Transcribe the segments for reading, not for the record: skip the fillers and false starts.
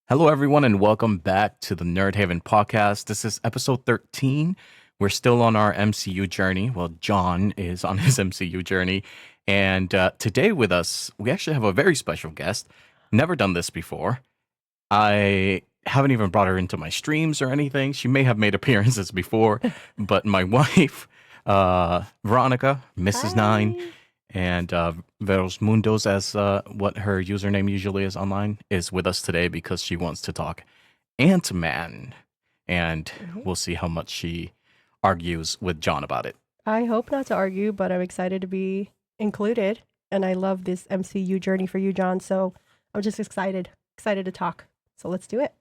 Hello, everyone, and welcome back to the Nerd Haven podcast. This is episode 13. We're still on our MCU journey. Well, John is on his MCU journey. And today with us, we actually have a very special guest. Never done this before. I haven't even brought her into my streams or anything. She may have made appearances before, but my wife, Veronica, Mrs. Nine, Hi. and Veros Mundos, as what her username usually is online, is with us today because she wants to talk Ant-Man. And Mhm. we'll see how much she argues with John about it. I hope not to argue, but I'm excited to be included. And I love this MCU journey for you, John. So I'm just excited to talk. So let's do it.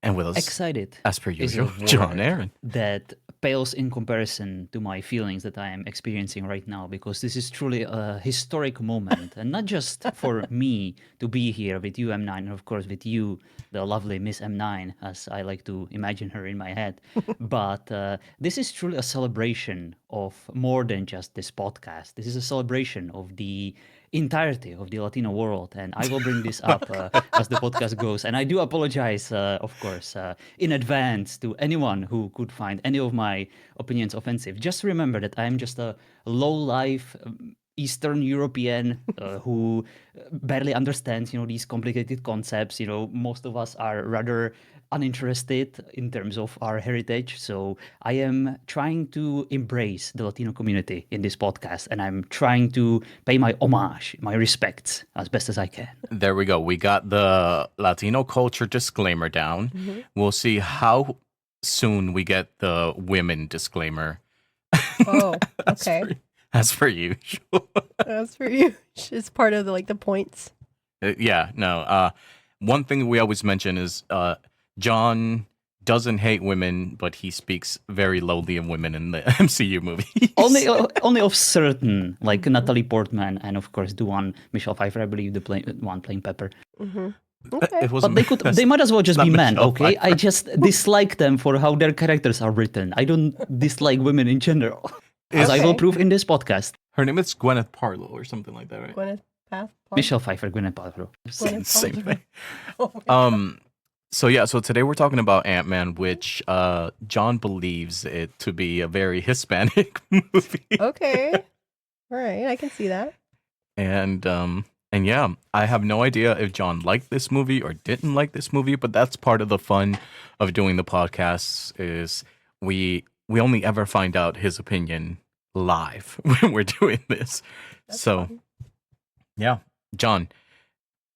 And with us, Excited as per is usual, a John word Aaron. that pales in comparison to my feelings that I am experiencing right now, because this is truly a historic moment, and not just for me to be here with you, M9, and of course with you, the lovely Miss M9, as I like to imagine her in my head, but this is truly a celebration of more than just this podcast. This is a celebration of the entirety of the Latino world, and I will bring this up as the podcast goes. And I do apologize, of course, in advance to anyone who could find any of my opinions offensive. Just remember that I am just a low-life Eastern European who barely understands, these complicated concepts. Most of us are rather uninterested in terms of our heritage. So I am trying to embrace the Latino community in this podcast, and I'm trying to pay my homage, my respects as best as I can. There we go. We got the Latino culture disclaimer down. Mhm. We'll see how soon we get the women disclaimer. Oh, As okay. as per usual. That's for you. It's part of the points. Yeah, no. One thing we always mention is John doesn't hate women, but he speaks very lowly of women in the MCU movies. Only of certain, like Natalie Portman and of course the one Michelle Pfeiffer, I believe, the one playing Pepper. Mm-hmm. Okay. It wasn't. They might as well just not be men, Michelle okay? I Pfeiffer. just dislike them for how their characters are written. I don't dislike women in general, as I will Okay. prove in this podcast. Her name is Gwyneth Paltrow or something like that, right? Gwyneth Paltrow. Michelle Pfeiffer, Gwyneth Paltrow. Gwyneth Same Paltrow. thing. Oh my God. So today we're talking about Ant-Man, which John believes it to be a very Hispanic movie. Okay. All right. I can see that. And yeah, I have no idea if John liked this movie or didn't like this movie, but that's part of the fun of doing the podcasts is we only ever find out his opinion live when we're doing this. That's So fun. yeah, John,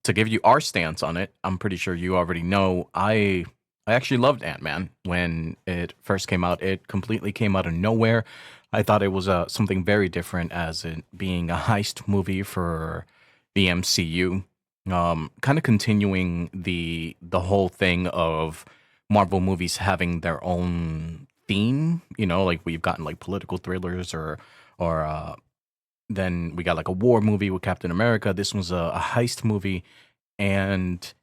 to give you our stance on it, I'm pretty sure you already know I actually loved Ant-Man when it first came out. It completely came out of nowhere. I thought it was something very different as it being a heist movie for the MCU. Kind of continuing the whole thing of Marvel movies having their own theme, like we've gotten like political thrillers or then we got like a war movie with Captain America. This was a heist movie and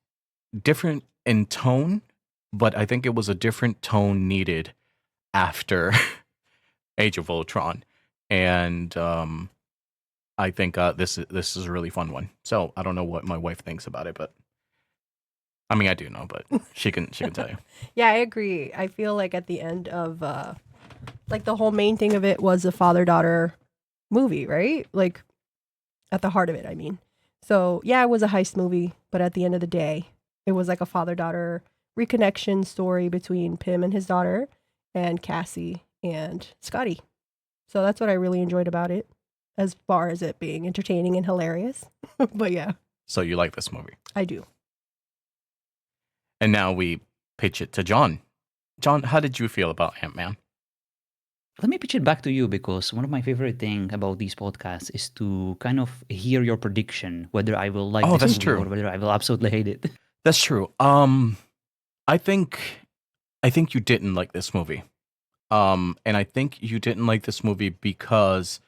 different in tone, but I think it was a different tone needed after Age of Ultron. And I think this is a really fun one. So I don't know what my wife thinks about it, but I mean I do know, but she can tell you. Yeah, I agree. I feel like at the end of like the whole main thing of it was a father-daughter movie, right? Like at the heart of it, I mean. So, yeah, it was a heist movie, but at the end of the day, it was like a father-daughter reconnection story between Pym and his daughter and Cassie and Scotty. So that's what I really enjoyed about it, as far as it being entertaining and hilarious. But yeah, So you like this movie. I do. And now we pitch it to John. John, how did you feel about Ant-Man? Let me pitch it back to you, because one of my favorite things about these podcasts is to kind of hear your prediction, whether I will like Oh, this that's movie true. or whether I will absolutely hate it. That's true. I think you didn't like this movie. And I think you didn't like this movie because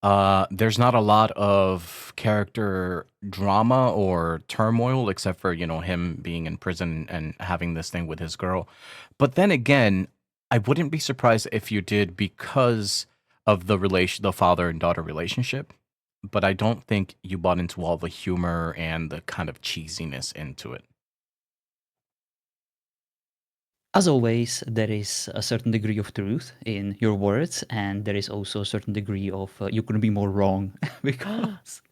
there's not a lot of character drama or turmoil except for, him being in prison and having this thing with his girl. But then again, I wouldn't be surprised if you did because of the father and daughter relationship. but I don't think you bought into all the humor and the kind of cheesiness into it. As always, there is a certain degree of truth in your words, and there is also a certain degree of you couldn't be more wrong because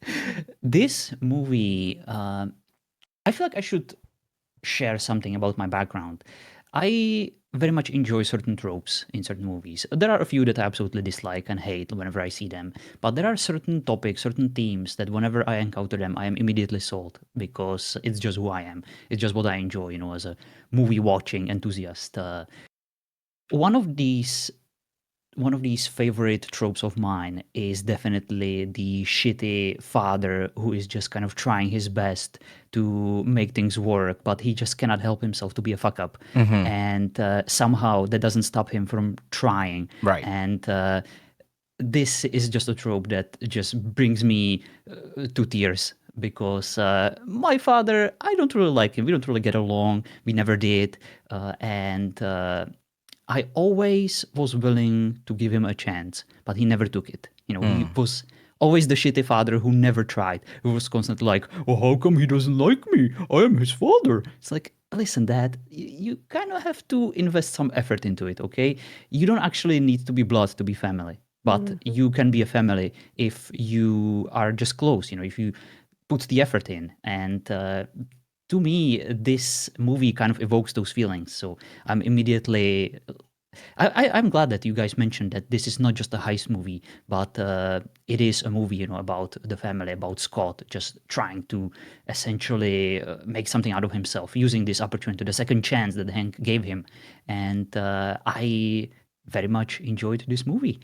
this movie, I feel like I should share something about my background. I very much enjoy certain tropes in certain movies. There are a few that I absolutely dislike and hate whenever I see them, but there are certain topics, certain themes that whenever I encounter them, I am immediately sold because it's just who I am. It's just what I enjoy, as a movie watching enthusiast. One of these one of these favorite tropes of mine is definitely the shitty father who is just kind of trying his best to make things work, but he just cannot help himself to be a fuck up. Hmm. And somehow that doesn't stop him from trying. Right. And this is just a trope that just brings me to tears because my father, I don't really like him. We don't really get along. We never did. And I always was willing to give him a chance, but he never took it. He Mm. was always the shitty father who never tried, who was constantly like, "Oh, how come he doesn't like me? I am his father." It's like, listen, Dad, you kind of have to invest some effort into it, okay? You don't actually need to be blood to be family, but Mhm. you can be a family if you are just close, if you put the effort in. And to me, this movie kind of evokes those feelings. So I'm immediately. I'm glad that you guys mentioned that this is not just a heist movie, but it is a movie, about the family, about Scott just trying to essentially make something out of himself, using this opportunity, the second chance that Hank gave him. And I very much enjoyed this movie.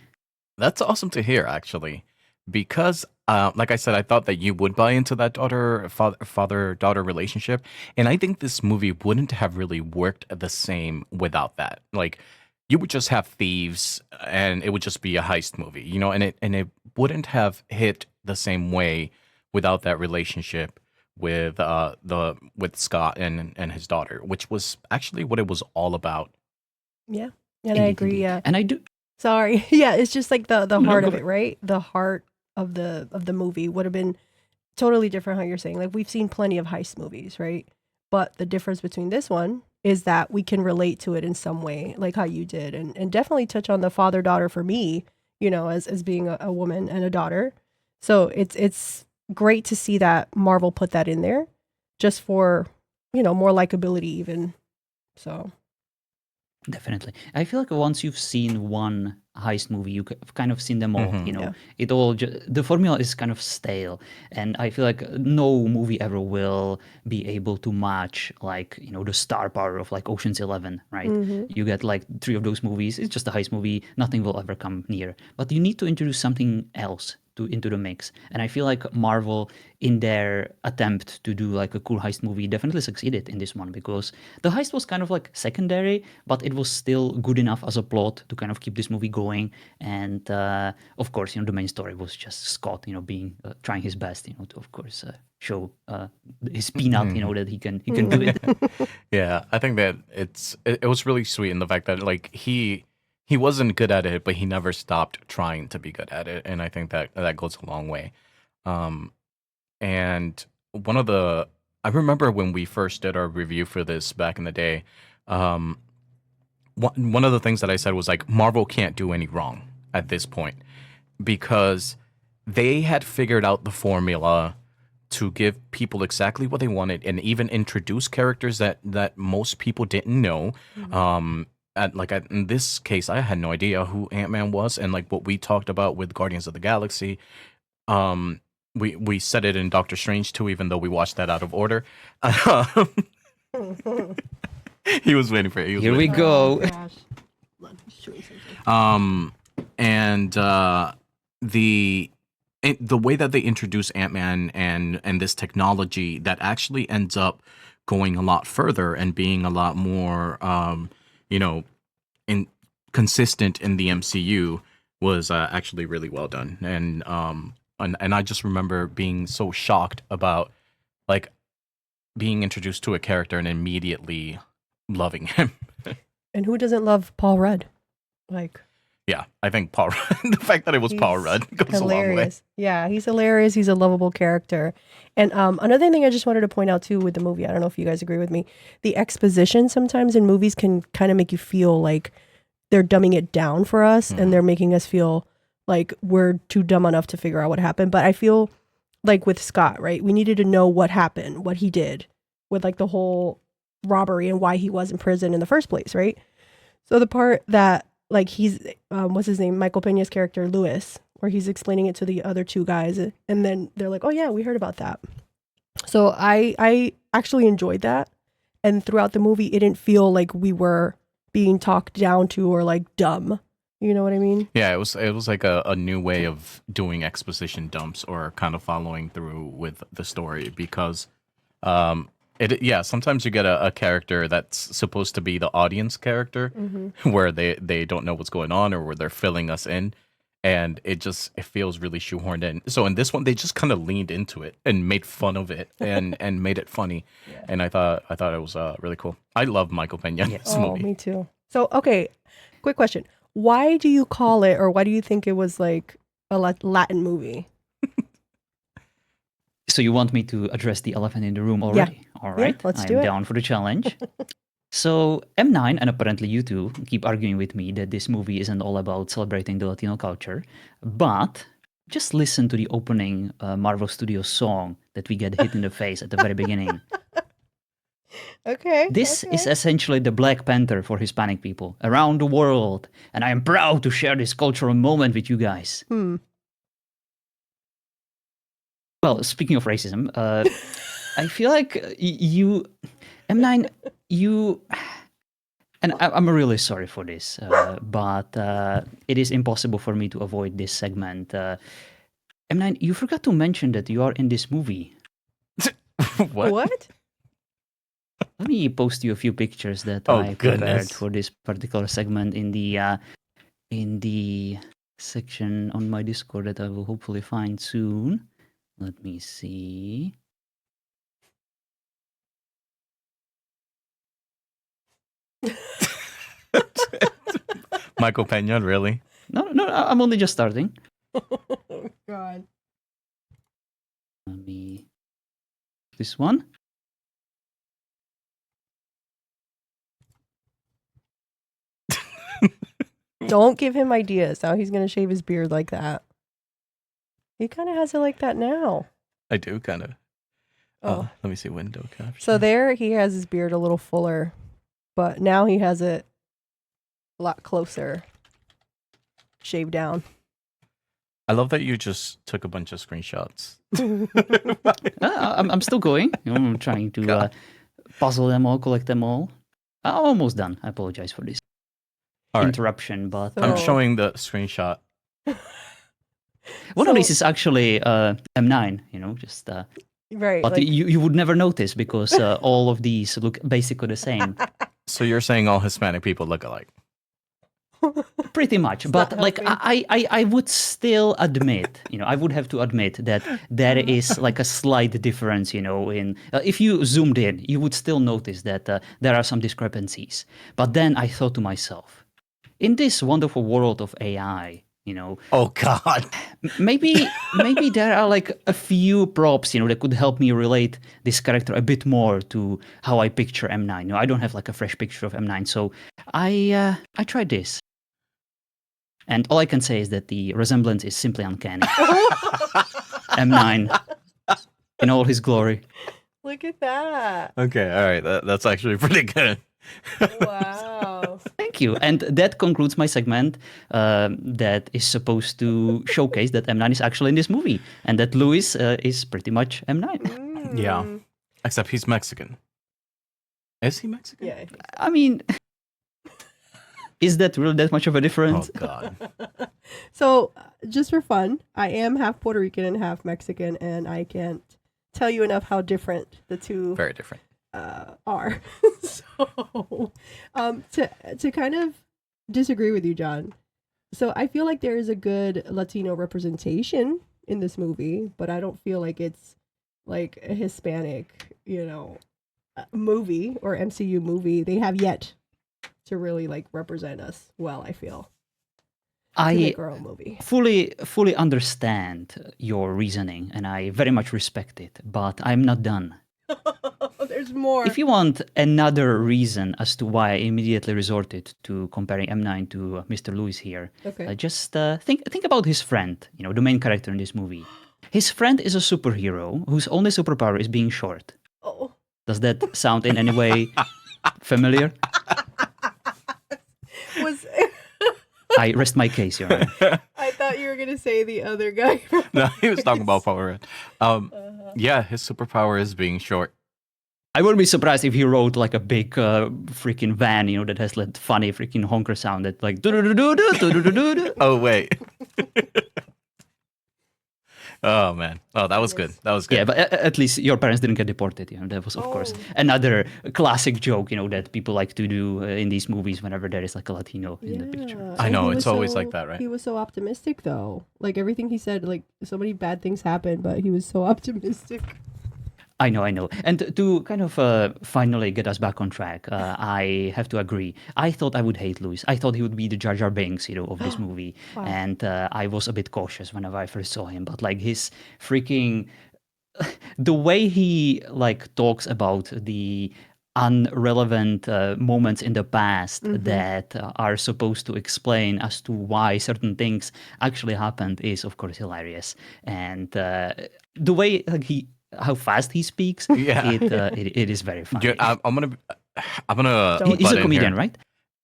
That's awesome to hear, actually, because, like I said, I thought that you would buy into that father daughter relationship, and I think this movie wouldn't have really worked the same without that. Like, you would just have thieves, and it would just be a heist movie, and it wouldn't have hit the same way without that relationship with Scott and his daughter, which was actually what it was all about. Yeah. And I Indeed, agree. indeed. Yeah. And I do. Sorry. Yeah, it's just like the No, heart go of ahead. it, right? The heart of the movie would have been totally different how you're saying. Like we've seen plenty of heist movies, right? But the difference between this one is that we can relate to it in some way, like how you did, and definitely touch on the father daughter for me, as being a woman and a daughter. So it's great to see that Marvel put that in there, just for more likability even. So Definitely. I feel like once you've seen one heist movie, you've kind of seen them all. Hmm. yeah, It all the formula is kind of stale, and I feel like no movie ever will be able to match like the star power of like Ocean's 11, right? hmm You get like three of those movies. It's just a heist movie. Nothing will ever come near. But you need to introduce something else into the mix, and I feel like Marvel, in their attempt to do like a cool heist movie, definitely succeeded in this one because the heist was kind of like secondary, but it was still good enough as a plot to kind of keep this movie going. And of course, the main story was just Scott, being trying his best, to of course show his peanut, that he can do it. Yeah, I think that it was really sweet in the fact that like he wasn't good at it, but he never stopped trying to be good at it, and I think that that goes a long way. Um, and one of the I remember when we first did our review for this back in the day. Um, one of the things that I said was like Marvel can't do any wrong at this point because they had figured out the formula to give people exactly what they wanted and even introduce characters that most people didn't know. In this case, I had no idea who Ant-Man was, and like what we talked about with Guardians of the Galaxy. Um, we said it in Doctor Strange too, even though we watched that out of order. He was waiting for it. He was Here we waiting for it. oh go. gosh, Hold on, he's chewing something. And the way that they introduce Ant-Man and this technology that actually ends up going a lot further and being a lot more you know in consistent in the MCU was actually really well done. And I just remember being so shocked about like being introduced to a character and immediately loving him. And who doesn't love Paul Rudd? Like, Yeah, I think Paul the fact that it was Paul He's Rudd goes a long way. hilarious. Yeah, he's hilarious. He's a lovable character. And another thing I just wanted to point out too with the movie, I don't know if you guys agree with me, the exposition sometimes in movies can kind of make you feel like they're dumbing it down for us and they're making us feel like we're too dumb enough to figure out what happened. But I feel like with Scott, right? We needed to know what happened, what he did with like the whole robbery and why he was in prison in the first place, right? So the part that like he's what's his name, Michael Pena's character Lewis, where he's explaining it to the other two guys, and then they're like, oh yeah, we heard about that. So I actually enjoyed that, and throughout the movie it didn't feel like we were being talked down to or like dumb, you know what I mean? Yeah, it was like a new way of doing exposition dumps or kind of following through with the story because sometimes you get a character that's supposed to be the audience character where they don't know what's going on or where they're filling us in, and it feels really shoehorned in. So in this one they just kind of leaned into it and made fun of it and made it funny. Yeah. And I thought it was really cool. I love Michael Pena in this Oh, movie. me too. So okay, quick question. Why do you call it, or why do you think it was like a Latin movie? So you want me to address the elephant in the room already? All right, let's I'm do it. down for the challenge. So M9 and apparently you two keep arguing with me that this movie isn't all about celebrating the Latino culture, but just listen to the opening Marvel Studios song that we get hit in the face at the very beginning. Okay. This is essentially the Black Panther for Hispanic people around the world, and I am proud to share this cultural moment with you guys. Well, speaking of racism, I feel like you, M9, you, and I'm really sorry for this, but it is impossible for me to avoid this segment. M9, you forgot to mention that you are in this movie. What? Let me post you a few pictures that Oh, I prepared goodness. for this particular segment in the section on my Discord that I will hopefully find soon. Let me see. Michael Pena, really? No, I'm only just starting. Oh God. Let me. This one. Don't give him ideas. Now he's gonna shave his beard like that. He kind of has it like that now. I do kind of. Oh. Let me see window caption. So there he has his beard a little fuller, but now he has it a lot closer, shaved down. I love that you just took a bunch of screenshots. I'm still going. I'm trying to puzzle them all, collect them all. I'm almost done. I apologize for this All right. interruption, but I'm So- showing the screenshot. one of So- these is actually M9. Just. Right. But like- you would never notice because all of these look basically the same. So you're saying all Hispanic people look alike? Pretty much, but not like helping. I would still admit, I would have to admit that there is like a slight difference, in if you zoomed in, you would still notice that there are some discrepancies. But then I thought to myself, in this wonderful world of AI, Oh God! maybe there are like a few props, that could help me relate this character a bit more to how I picture M9. I don't have like a fresh picture of M9, so I tried this. And all I can say is that the resemblance is simply uncanny. M9 in all his glory. Look at that. Okay, all right, that's actually pretty good. Wow. Thank you. And that concludes my segment that is supposed to showcase that M9 is actually in this movie and that Louis is pretty much M9. Yeah, Mm. except he's Mexican. Is he Mexican? Yeah. I think I mean, is that really that much of a difference? Oh God! So, just for fun, I am half Puerto Rican and half Mexican, and I can't tell you enough how different the two Very different. are. So, to kind of disagree with you, John. So I feel like there is a good Latino representation in this movie, but I don't feel like it's like a Hispanic, movie or MCU movie. They have yet to really like represent us well, I feel. to I make her own movie. fully understand your reasoning, and I very much respect it, but I'm not done. There's more. If you want another reason as to why I immediately resorted to comparing M9 to Mr. Lewis here, Okay. just think about his friend, the main character in this movie. His friend is a superhero whose only superpower is being short. Oh. Does that sound in any way familiar? Was I rest my case, Your Honor. I thought you were gonna say the other guy. No, he was talking about Power Red. Yeah, his superpower is being short. I wouldn't be surprised if he wrote like a big freaking van, that has that funny freaking honker sound that like do-do-do-do-do-do-do-do-do. Oh wait. Oh man. Oh, that was good. That was good. Yeah, but at least your parents didn't get deported. That was, of course, another classic joke, that people like to do in these movies whenever there is like a Latino in the picture. I know, And he it's was always like that, right? He was so optimistic, though. Like everything he said, like so many bad things happened, but he was so optimistic. I know. And to kind of finally get us back on track, I have to agree. I thought I would hate Lewis. I thought he would be the Jar Jar Binks, of this movie. Wow. And I was a bit cautious whenever I first saw him. But like his freaking... the way he like talks about the unrelevant moments in the past that are supposed to explain as to why certain things actually happened is, of course, hilarious. And the way how fast he speaks, Yeah. it is very funny. Dude, I'm gonna Don't- He's butt a in comedian, here. right?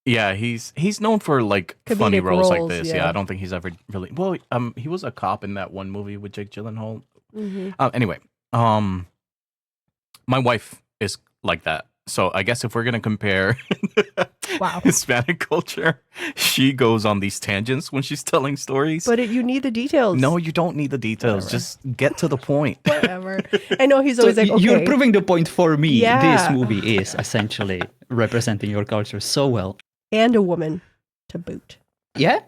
Yeah, he's known for like funny Comedic roles like roles, this. yeah. Yeah, I don't think he's ever really. Well, he was a cop in that one movie with Jake Gyllenhaal. Mm-hmm. Anyway, my wife is like that. So I guess if we're gonna compare Wow. Hispanic culture, she goes on these tangents when she's telling stories. But you need the details. No, you don't need the details. Whatever. Just get to the point. Whatever. I know he's So always like, okay. you're proving the point for me. Yeah. This movie is essentially representing your culture so well. And a woman to boot. Yeah,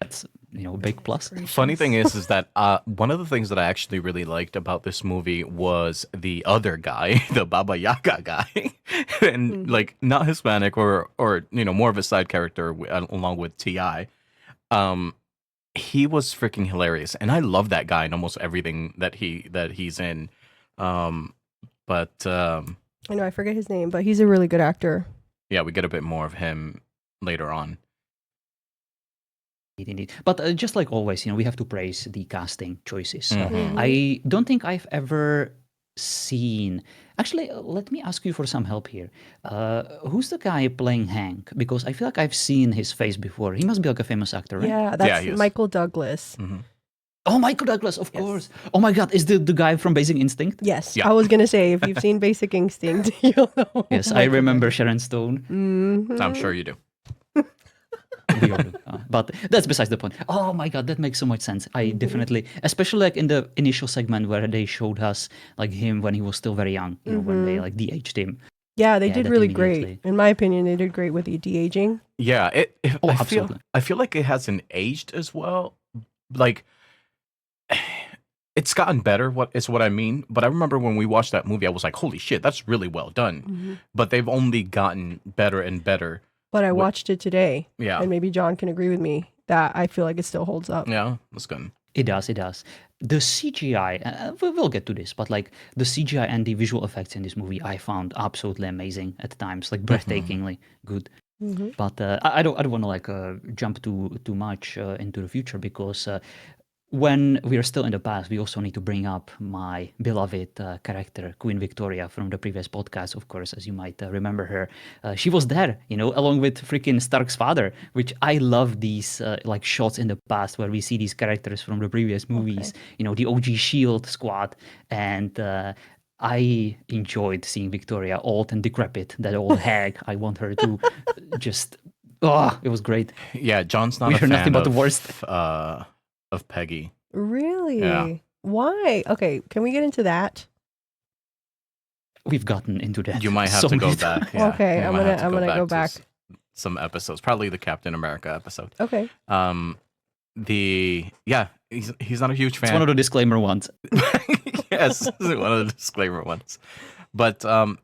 that's a big plus. Funny thing is that one of the things that I actually really liked about this movie was the other guy, the Baba Yaga guy, and like not Hispanic or more of a side character along with Ti. He was freaking hilarious, and I love that guy in almost everything that he's in. But I know I forget his name, but he's a really good actor. yeah, we get a bit more of him later on. Indeed. But just like always, we have to praise the casting choices. Mhm. I don't think I've ever seen... Actually, let me ask you for some help here. Who's the guy playing Hank? Because I feel like I've seen his face before. He must be like a famous actor, right? Yeah, that's he is. Michael Douglas. Mhm. Oh, Michael Douglas, of Yes. course. Oh my God, is the guy from Basic Instinct? Yes, Yeah. I was gonna say if you've seen Basic Instinct, you'll know. Yes, I remember Sharon Stone. Mm-hmm. I'm sure you do. We all do. But that's besides the point. Oh my God, that makes so much sense. I definitely, especially like in the initial segment where they showed us like him when he was still very young, when they like de-aged him. Yeah, they Yeah, did that really immediately. great. In my opinion, they did great with the de-aging. Yeah, Oh, I feel like it hasn't aged as well. Like it's gotten better. What I mean. But I remember when we watched that movie, I was like, "Holy shit, that's really well done." But they've only gotten better and better. But I watched it today, Yeah, and maybe John can agree with me that I feel like it still holds up. yeah, that's good. It does. The CGI, we'll get to this, but like the CGI and the visual effects in this movie, I found absolutely amazing at times, like breathtakingly good. But I don't want to like jump too much into the future because when we are still in the past, we also need to bring up my beloved character, Queen Victoria, from the previous podcast, of course, as you might remember her. She was there, along with freaking Stark's father, which I love these like shots in the past where we see these characters from the previous movies, the OG SHIELD squad. And I enjoyed seeing Victoria old and decrepit, that old hag. I want her to just... Oh, it was great. Yeah, John's not We a are fan nothing but the worst. Of Peggy. Really? Yeah. Why? Okay, can we get into that? We've gotten into that. You might have so to go many back. times. Yeah, Okay, you I'm might gonna- have to I'm gonna go to back. some episodes, probably the Captain America episode. Okay. He's not a huge fan. It's one of the disclaimer ones. Yes, one of the disclaimer ones. But I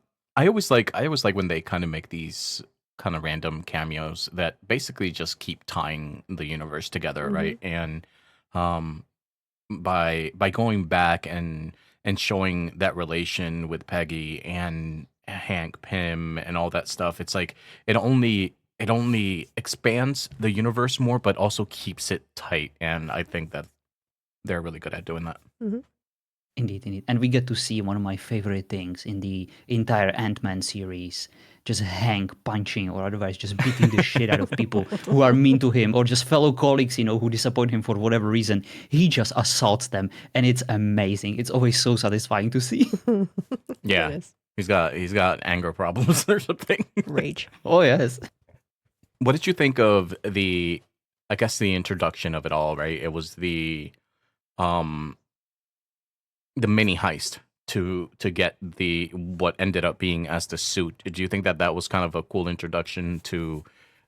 always like when they kind of make these kind of random cameos that basically just keep tying the universe together, Mhm. right? And um, by going back and showing that relation with Peggy and Hank Pym and all that stuff, it's like it only expands the universe more, but also keeps it tight. And I think that they're really good at doing that. Mhm. Indeed, indeed. And we get to see one of my favorite things in the entire Ant-Man series. Just Hank punching or otherwise just beating the shit out of people who are mean to him or just fellow colleagues, who disappoint him for whatever reason. He just assaults them and it's amazing. It's always so satisfying to see. Yeah. It is. He's got anger problems or something. Rage. Oh, yes. What did you think of I guess the introduction of it all, right? It was um the mini heist to get the what ended up being as the suit. Do you think that that was kind of a cool introduction to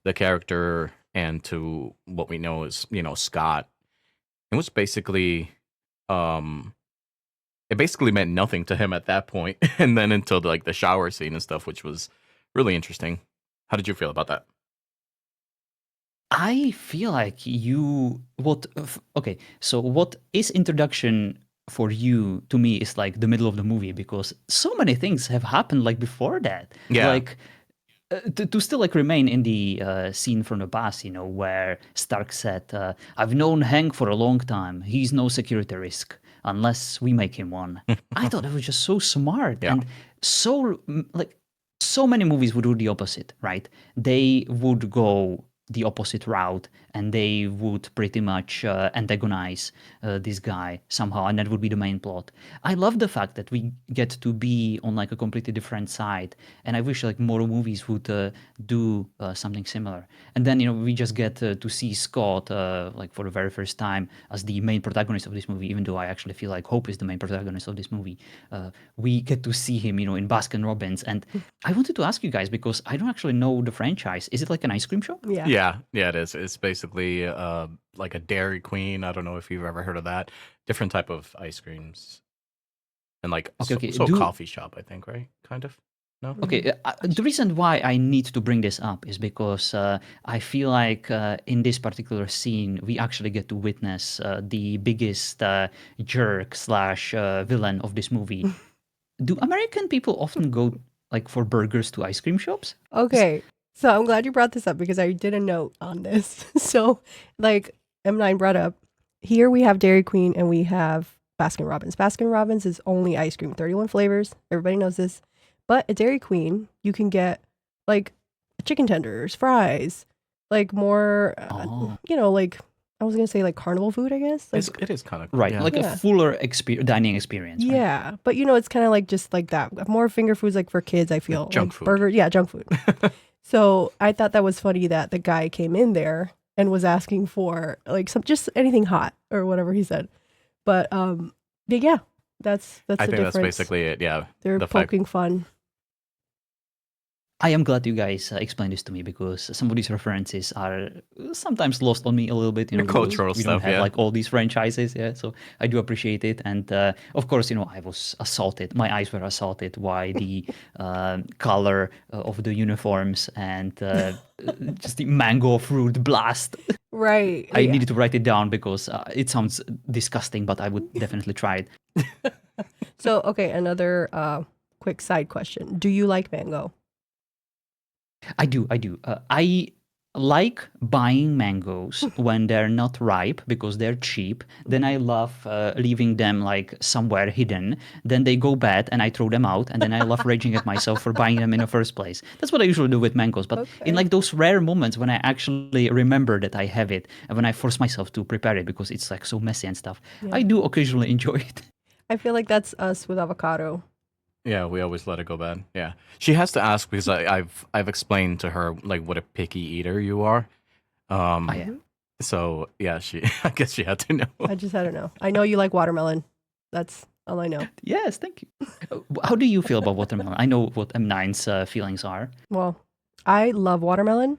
the character and to what we know as, Scott? It was basically um it basically meant nothing to him at that point and then until like the shower scene and stuff, which was really interesting. How did you feel about that? I feel like okay, so what is introduction for you to me is like the middle of the movie because so many things have happened like before that. Yeah. Like to still like remain in the scene from the past, where Stark said, "I've known Hank for a long time. He's no security risk unless we make him one." I thought that was just so smart Yeah. and like so many movies would do the opposite, right? They would go the opposite route and they would pretty much antagonize this guy somehow, and that would be the main plot. I love the fact that we get to be on like a completely different side, and I wish like more movies would do something similar. And then we just get to see Scott like for the very first time as the main protagonist of this movie, even though I actually feel like Hope is the main protagonist of this movie. We get to see him in Baskin Robbins, and I wanted to ask you guys because I don't actually know the franchise. Is it like an ice cream shop? Yeah. Yeah, it is. It's basically like a Dairy Queen. I don't know if you've ever heard of that. Different type of ice creams and like Okay. so coffee shop, I think, right? Kind of. No. Okay, the reason why I need to bring this up is because I feel like in this particular scene, we actually get to witness the biggest jerk slash villain of this movie. Do American people often go like for burgers to ice cream shops? Okay. So I'm glad you brought this up because I did a note on this. So, like M9 brought up, here we have Dairy Queen and we have Baskin Robbins. Baskin Robbins is only ice cream, 31 flavors. Everybody knows this. But at Dairy Queen, you can get like chicken tenders, fries, like more, Oh. like I was going to say like carnival food, I guess. Like, It is kind of Right, Yeah. like Yeah. a fuller dining experience. Right? yeah. But it's kind of like just like that. More finger foods like for kids, I feel. Junk like food. Burger, yeah, junk food. So I thought that was funny that the guy came in there and was asking for like just anything hot or whatever he said. But yeah, that's the I think difference. that's basically it. Yeah. They're the fact- poking fun. I am glad you guys explained this to me because some of these references are sometimes lost on me a little bit. The because cultural we don't stuff, have yeah. like all these franchises, yeah. So I do appreciate it, and of course, I was assaulted. My eyes were assaulted by the color of the uniforms and just the mango fruit blast. Right. I yeah. needed to write it down because it sounds disgusting, but I would definitely try it. So, okay, another quick side question. Do you like mango? I do. I like buying mangoes when they're not ripe because they're cheap. Then I love leaving them like somewhere hidden. Then they go bad and I throw them out. And then I love raging at myself for buying them in the first place. That's what I usually do with mangoes. But Okay. in like those rare moments when I actually remember that I have it and when I force myself to prepare it because it's like so messy and stuff, Yeah. I do occasionally enjoy it. I feel like that's us with avocado. Yeah, we always let it go bad. Yeah, she has to ask because I've explained to her like what a picky eater you are. I am. So yeah, I guess she had to know. I just had to know. I know you like watermelon. That's all I know. Yes, thank you. How do you feel about watermelon? I know what M9's feelings are. Well, I love watermelon.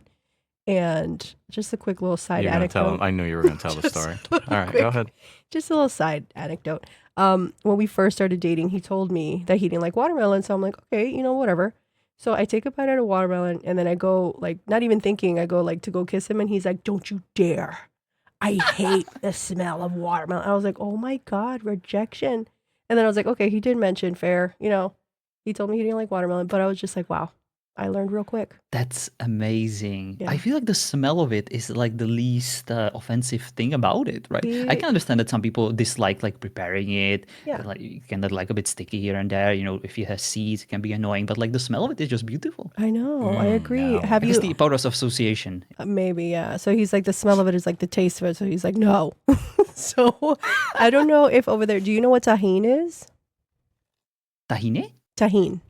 And just a quick little side You're gonna anecdote. tell him. I knew you were gonna tell the Just story. real All right, quick. go ahead. Just a little side anecdote. When we first started dating, he told me that he didn't like watermelon. So I'm like, okay, whatever. So I take a bite out of watermelon and then I go like not even thinking, I go like to go kiss him and he's like, "Don't you dare. I hate the smell of watermelon." I was like, "Oh my God, rejection." And then I was like, okay, he did mention fair, he told me he didn't like watermelon, but I was just like, wow, I learned real quick. That's amazing. Yeah. I feel like the smell of it is like the least offensive thing about it, right? I can understand that some people dislike like preparing it. Yeah. Like you can get like a bit sticky here and there. If you have seeds, it can be annoying. But like the smell of it is just beautiful. I know. I agree. no. Have I guess you? the powers of association. Maybe, yeah. So he's like, the smell of it is like the taste of it. So he's like, no. So I don't know if over there, do you know what tahine is? Tahine? Tahine.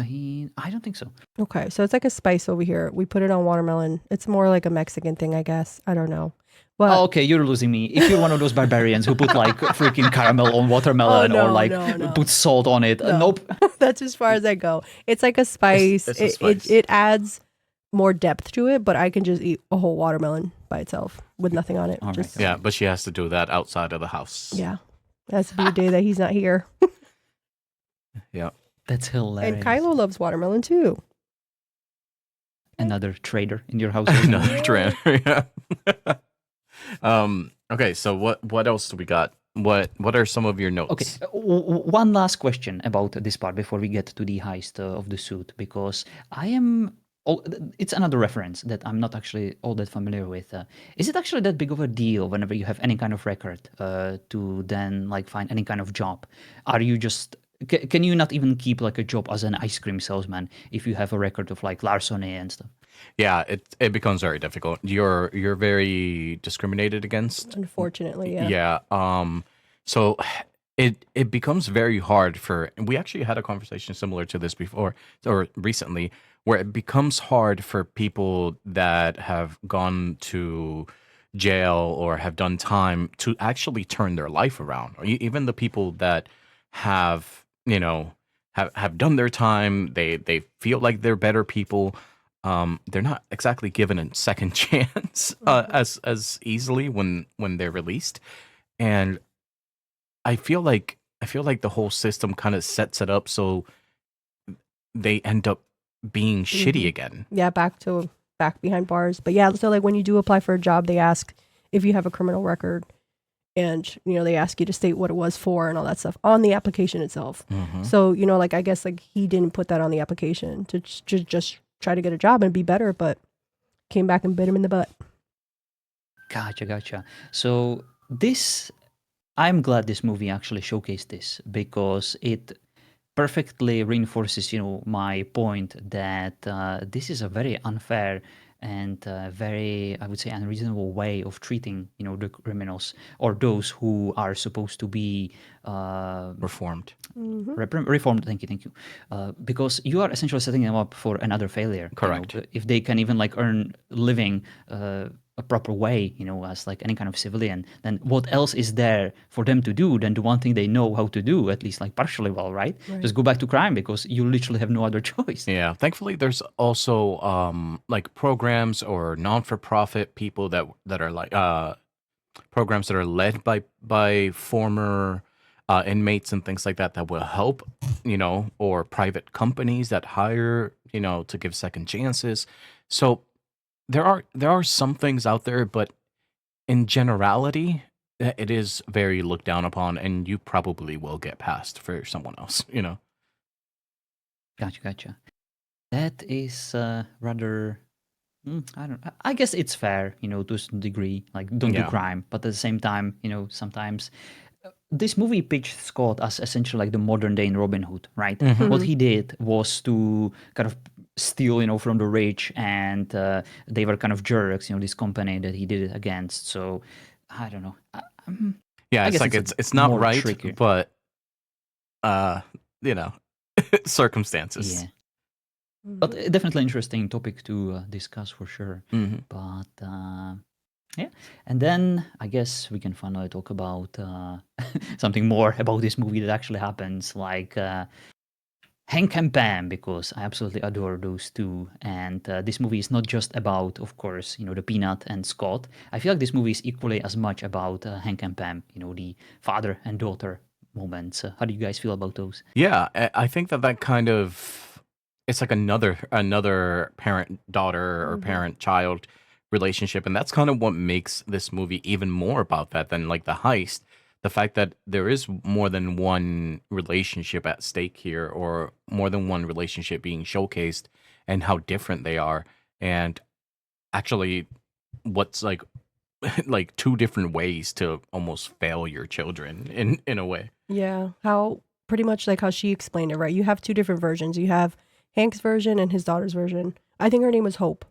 Tahine? I don't think so. Okay. So it's like a spice over here. We put it on watermelon. It's more like a Mexican thing, I guess. I don't know. But Oh, okay, you're losing me. If you're one of those barbarians who put like freaking caramel on watermelon Oh, no, or like no. put salt on it, No. nope. that's as far as I go. It's like a spice. It's a spice. It adds more depth to it, but I can just eat a whole watermelon by itself with nothing on it. All right. Just, Yeah, but she has to do that outside of the house. yeah. That's to be a day that he's not here. Yeah. That's hilarious. And Kylo loves watermelon too. Another trader in your household. Another trend. Yeah. Okay, so what else do we got? What are some of your notes? Okay, one last question about this part before we get to the heist of the suit, because it's another reference that I'm not actually all that familiar with. Is it actually that big of a deal whenever you have any kind of record to then like find any kind of job? Are you just can you not even keep like a job as an ice cream salesman if you have a record of like larceny and stuff? Yeah, it becomes very difficult. You're very discriminated against. Unfortunately, yeah. Yeah. So it becomes very hard for. And we actually had a conversation similar to this before or recently, where it becomes hard for people that have gone to jail or have done time to actually turn their life around. Or even the people that have have done their time. They feel like they're better people. They're not exactly given a second chance as easily when they're released, and I feel like the whole system kind of sets it up so they end up being shitty again. Yeah, back behind bars. But yeah, so like when you do apply for a job, they ask if you have a criminal record, and they ask you to state what it was for and all that stuff on the application itself. So like I guess like he didn't put that on the application to just try to get a job and be better, but came back and bit him in the butt. Gotcha. So I'm glad this movie actually showcased this because it perfectly reinforces, my point that this is a very unfair and very, I would say, unreasonable way of treating, the criminals or those who are supposed to be Reformed. reformed. Thank you. Because you are essentially setting them up for another failure. Correct. If they can even like earn living a proper way, as like any kind of civilian, then what else is there for them to do than the one thing they know how to do, at least like partially well, right? Just go back to crime because you literally have no other choice. Yeah. Thankfully, there's also like programs or non-for-profit people that are like programs that are led by former inmates and things like that will help, or private companies that hire, to give second chances. So there are some things out there, but in generality, it is very looked down upon, and you probably will get passed for someone else. Gotcha. That is rather. I guess it's fair, to some degree. Like, don't do Yeah. crime, but at the same time, sometimes this movie pitched Scott as essentially like the modern day Robin Hood, right? What he did was to kind of steal, from the rich, and they were kind of jerks, this company that he did it against. So I don't know. Yeah, I it's guess like it's it's not more right, trickier. but circumstances. Yeah. But definitely interesting topic to discuss for sure. But yeah, and then I guess we can finally talk about something more about this movie that actually happens, like Hank and Pam, because I absolutely adore those two. And this movie is not just about, of course, the Peanut and Scott. I feel like this movie is equally as much about Hank and Pam, the father and daughter moments. How do you guys feel about those? Yeah, I think that kind of it's like another parent daughter or Mhm. parent child relationship, and that's kind of what makes this movie even more about that than like the heist. The fact that there is more than one relationship at stake here, or more than one relationship being showcased, and how different they are, and actually what's like like two different ways to almost fail your children in a way. Yeah, how pretty much like how she explained it, right? You have two different versions. You have Hank's version and his daughter's version. I think her name was Hope.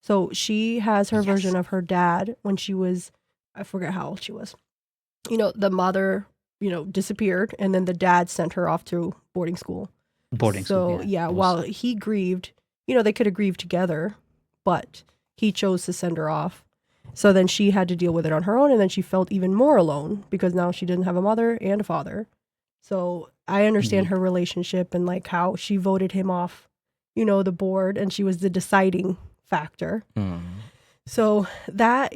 So she has her Yes. version of her dad when she was, I forget how old she was. The mother, disappeared, and then the dad sent her off to boarding school. Boarding school, So yeah. yeah, It was while he grieved, they could have grieved together, but he chose to send her off. So then she had to deal with it on her own, and then she felt even more alone because now she didn't have a mother and a father. So I understand indeed. her relationship and like how she voted him off, the board, and she was the deciding factor. Mm. So that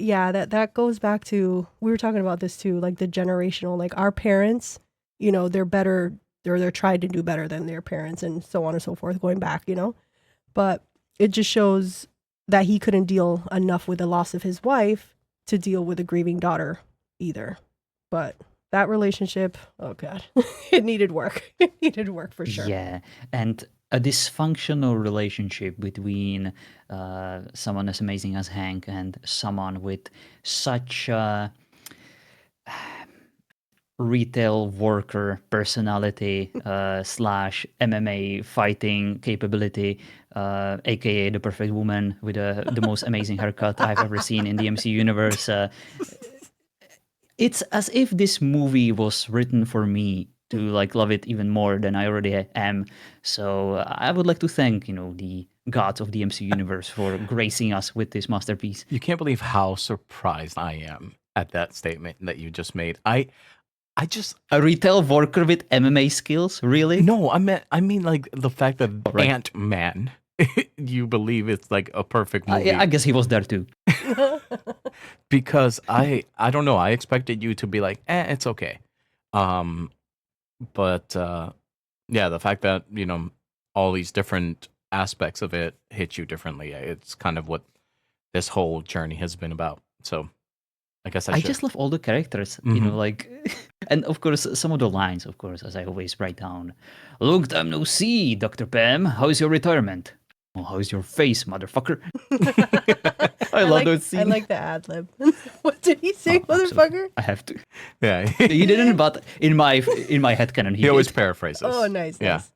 goes back to, we were talking about this too, like the generational, like our parents, they're better, they're trying to do better than their parents and so on and so forth going back. But it just shows that he couldn't deal enough with the loss of his wife to deal with a grieving daughter either. But that relationship, oh God, it needed work. It needed work for sure. Yeah, and a dysfunctional relationship between someone as amazing as Hank and someone with such a retail worker personality slash MMA fighting capability, aka the perfect woman with the most amazing haircut I've ever seen in the MCU universe. It's as if this movie was written for me to like love it even more than I already am. So I would like to thank the gods of the MCU universe for gracing us with this masterpiece. You can't believe how surprised I am at that statement that you just made. I just A retail worker with MMA skills, really? no, I mean like the fact that Right. Ant-Man you believe it's like a perfect Yeah, movie I guess he was there too. because I don't know, I expected you to be like, it's okay. Um but yeah, the fact that, all these different aspects of it hit you differently, it's kind of what this whole journey has been about. So, I guess I I should. just love all the characters, Mhm. like, and of course, some of the lines, of course, as I always write down. Long time no see, Dr. Pam. How's your retirement? Oh, how's your face, motherfucker? I I love like those I scenes. like the ad lib. What did he say, Oh, absolutely. motherfucker? I have to. Yeah. He didn't, but in my headcanon, he He always did. Oh, paraphrases. nice, Yeah. nice.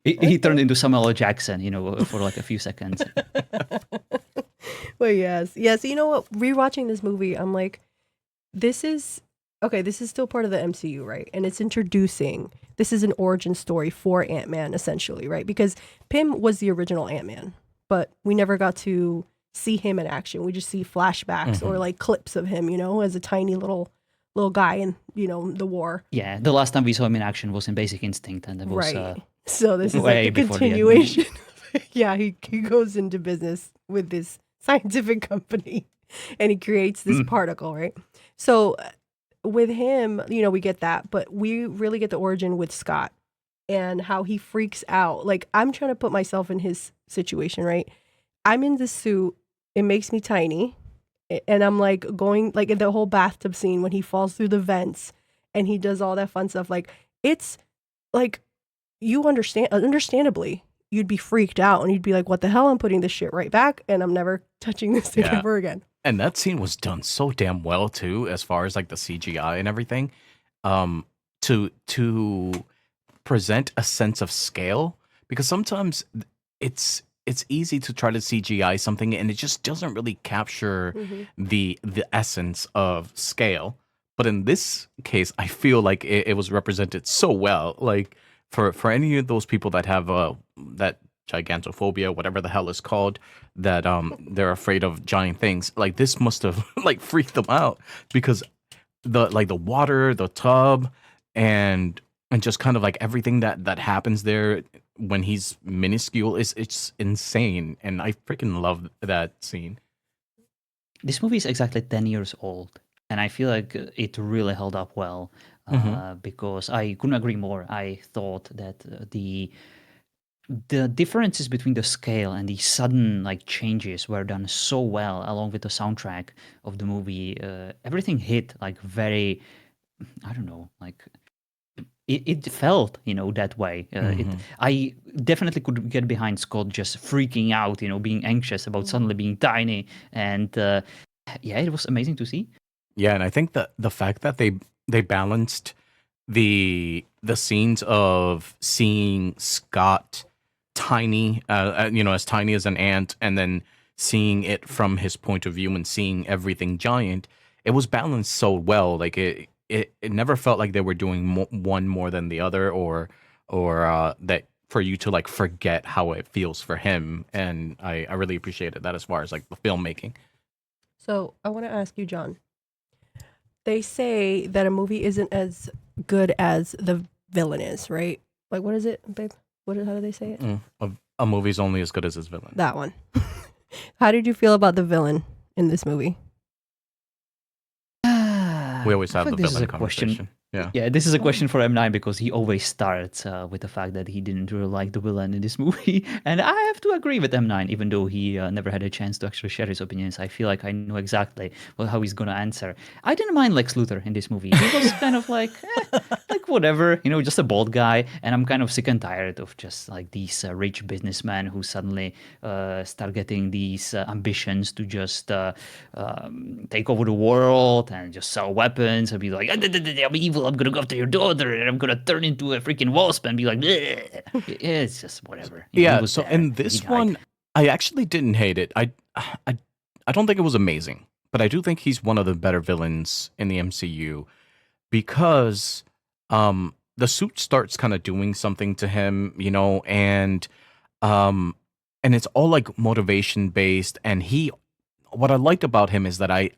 He turned into Samuel L. Jackson, for like a few seconds. Well, yes. Yes, you know what? Rewatching this movie, I'm like, this is okay, this is still part of the MCU, right? And it's introducing, this is an origin story for Ant-Man, essentially, right? Because Pym was the original Ant-Man, but we never got to see him in action. We just see flashbacks or Mhm. like clips of him, as a tiny little guy in, the war. Yeah, the last time we saw him in action was in Basic Instinct, and it was Right. So this is like way the before the end. continuation. Yeah, he goes into business with this scientific company and he creates this particle, right? So with him, we get that, but we really get the origin with Scott and how he freaks out. Like, I'm trying to put myself in his situation, right? I'm in this suit, it makes me tiny, and I'm like going like in the whole bathtub scene when he falls through the vents and he does all that fun stuff. Like, it's like, you understandably, you'd be freaked out and you'd be like, what the hell? I'm putting this shit right back and I'm never touching this thing Yeah. ever again. And that scene was done so damn well too, as far as like the CGI and everything. To present a sense of scale, because sometimes it's easy to try to CGI something and it just doesn't really capture Mm-hmm. the essence of scale. But in this case, I feel like it was represented so well. Like for any of those people that have that gigantophobia, whatever the hell it's called, that they're afraid of giant things. Like this must have like freaked them out because the water, the tub, and just kind of like everything that happens there when he's minuscule is it's insane, and I freaking love that scene. This movie is exactly 10 years old, and I feel like it really held up well Hmm. because I couldn't agree more. I thought that the the differences between the scale and the sudden like changes were done so well, along with the soundtrack of the movie. Everything hit like very, I don't know, like it felt, that way. I definitely could get behind Scott just freaking out, being anxious about suddenly being tiny, and yeah, it was amazing to see. Yeah, and I think that the fact that they balanced the scenes of seeing Scott tiny, as tiny as an ant, and then seeing it from his point of view and seeing everything giant, it was balanced so well. Like it never felt like they were doing one more than the other, or that for you to like forget how it feels for him. And I really appreciated that as far as like the filmmaking. So I want to ask you, John. They say that a movie isn't as good as the villain is, right? Like, what is it, babe? How do they say it? A movie's only as good as its villain. That one. How did you feel about the villain in this movie? We always I have feel the like this is villain a question. conversation. Yeah. Yeah, this is a question for M9 because he always starts with the fact that he didn't really like the villain in this movie. And I have to agree with M9, even though he never had a chance to actually share his opinions. I feel like I know exactly how he's going to answer. I didn't mind Lex Luthor in this movie. He was kind of like whatever, just a bald guy. And I'm kind of sick and tired of just like these rich businessmen who suddenly start getting these ambitions to just take over the world and just sell weapons and be like, I'm evil, I'm gonna go after your daughter and I'm gonna turn into a freaking wasp and be like, bleh. It's just whatever. He Yeah. was So there. in He this died. one, I actually didn't hate it. I don't think it was amazing, but I do think he's one of the better villains in the MCU because the suit starts kind of doing something to him, um and it's all like motivation based. And what I liked about him is that I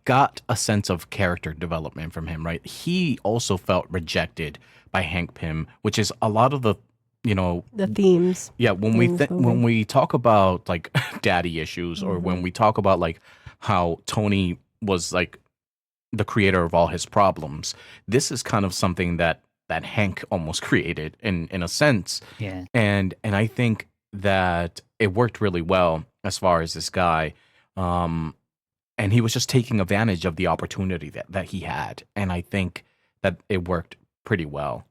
got a sense of character development from him, right? He also felt rejected by Hank Pym, which is a lot of the, The themes. yeah, when when we talk about like daddy issues, or when we talk about like how Tony was like the creator of all his problems, this is kind of something that Hank almost created in a sense. Yeah. And I think that it worked really well as far as this guy. And he was just taking advantage of the opportunity that he had. And I think that it worked pretty well.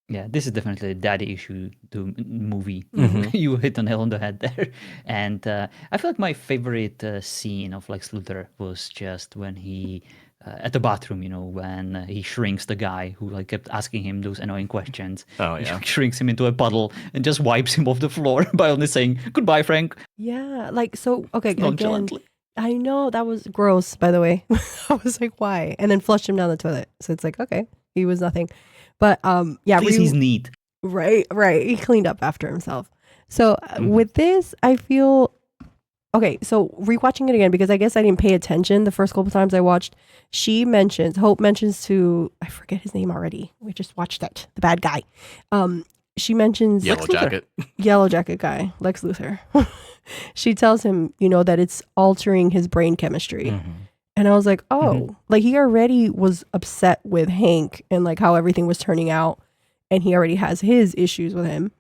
Yeah, this is definitely a daddy issue to movie. Mhm. You hit the nail on the head there. And I feel like my favorite scene of Lex Luthor was just when he at the bathroom, when he shrinks the guy who like kept asking him those annoying questions. Oh, He yeah. shrinks him into a puddle and just wipes him off the floor by only saying goodbye, Frank, Yeah, like, so, okay, again, nonchalantly. I know that was gross, by the way. I was like, why? And then flushed him down the toilet. So it's like, okay, he was nothing. But yeah, At least he's neat. right. He cleaned up after himself. So Mhm. with this, I feel okay. So rewatching it again, because I guess I didn't pay attention the first couple times I watched. Hope mentions to, I forget his name already. We just watched it. The bad guy. She mentions Yellowjacket. Yellowjacket guy, Lex Luthor. She tells him, that it's altering his brain chemistry. Mhm. And I was like, oh, like he already was upset with Hank and like how everything was turning out. And he already has his issues with him.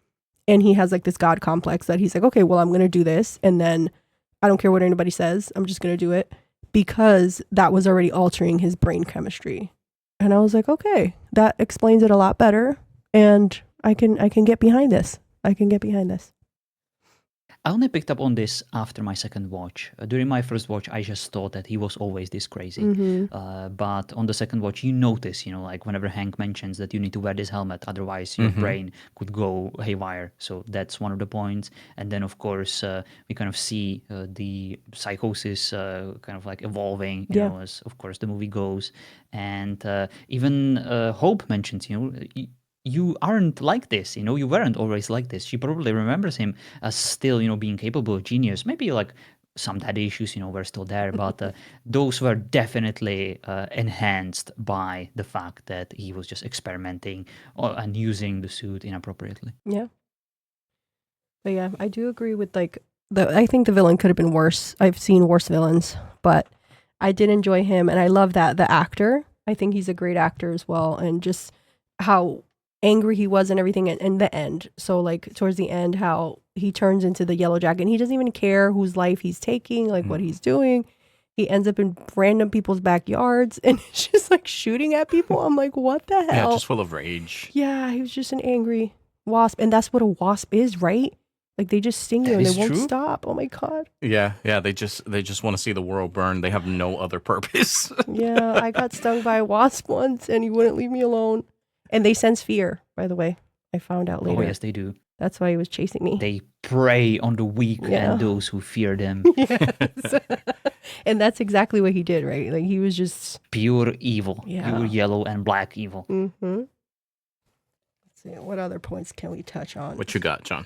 And he has like this God complex that he's like, okay, well, I'm going to do this. And then I don't care what anybody says. I'm just going to do it because that was already altering his brain chemistry. And I was like, okay, that explains it a lot better. And I can get behind this. I only picked up on this after my second watch. During my first watch, I just thought that he was always this crazy. But on the second watch, you notice, like whenever Hank mentions that you need to wear this helmet, otherwise your brain could go haywire. So that's one of the points. And then, of course, we kind of see the psychosis kind of like evolving, as, of course, the movie goes. And even Hope mentions, you aren't like this, you weren't always like this. She probably remembers him as still, being capable of genius. Maybe like some daddy issues, were still there, but those were definitely enhanced by the fact that he was just experimenting and using the suit inappropriately. Yeah. But yeah, I do agree with like I think the villain could have been worse. I've seen worse villains, but I did enjoy him and I love that the actor. I think he's a great actor as well, and just how angry he was and everything in the end. So like towards the end, how he turns into the Yellowjacket and he doesn't even care whose life he's taking, like what he's doing. He ends up in random people's backyards and it's just like shooting at people. I'm like, what the hell? Yeah, just full of rage. Yeah, he was just an angry wasp. And that's what a wasp is, right? Like they just sting you That and they is won't true. stop. Oh my God. Yeah, they just want to see the world burn. They have no other purpose. Yeah, I got stung by a wasp once and he wouldn't leave me alone. And they sense fear, by the way. I found out later. Oh, yes, they do. That's why he was chasing me. They prey on the weak Yeah. and those who fear them. Yes. And that's exactly what he did, right? Like he was just Pure evil. Yeah. Pure yellow and black evil. Let's see, what other points can we touch on? What you got, John?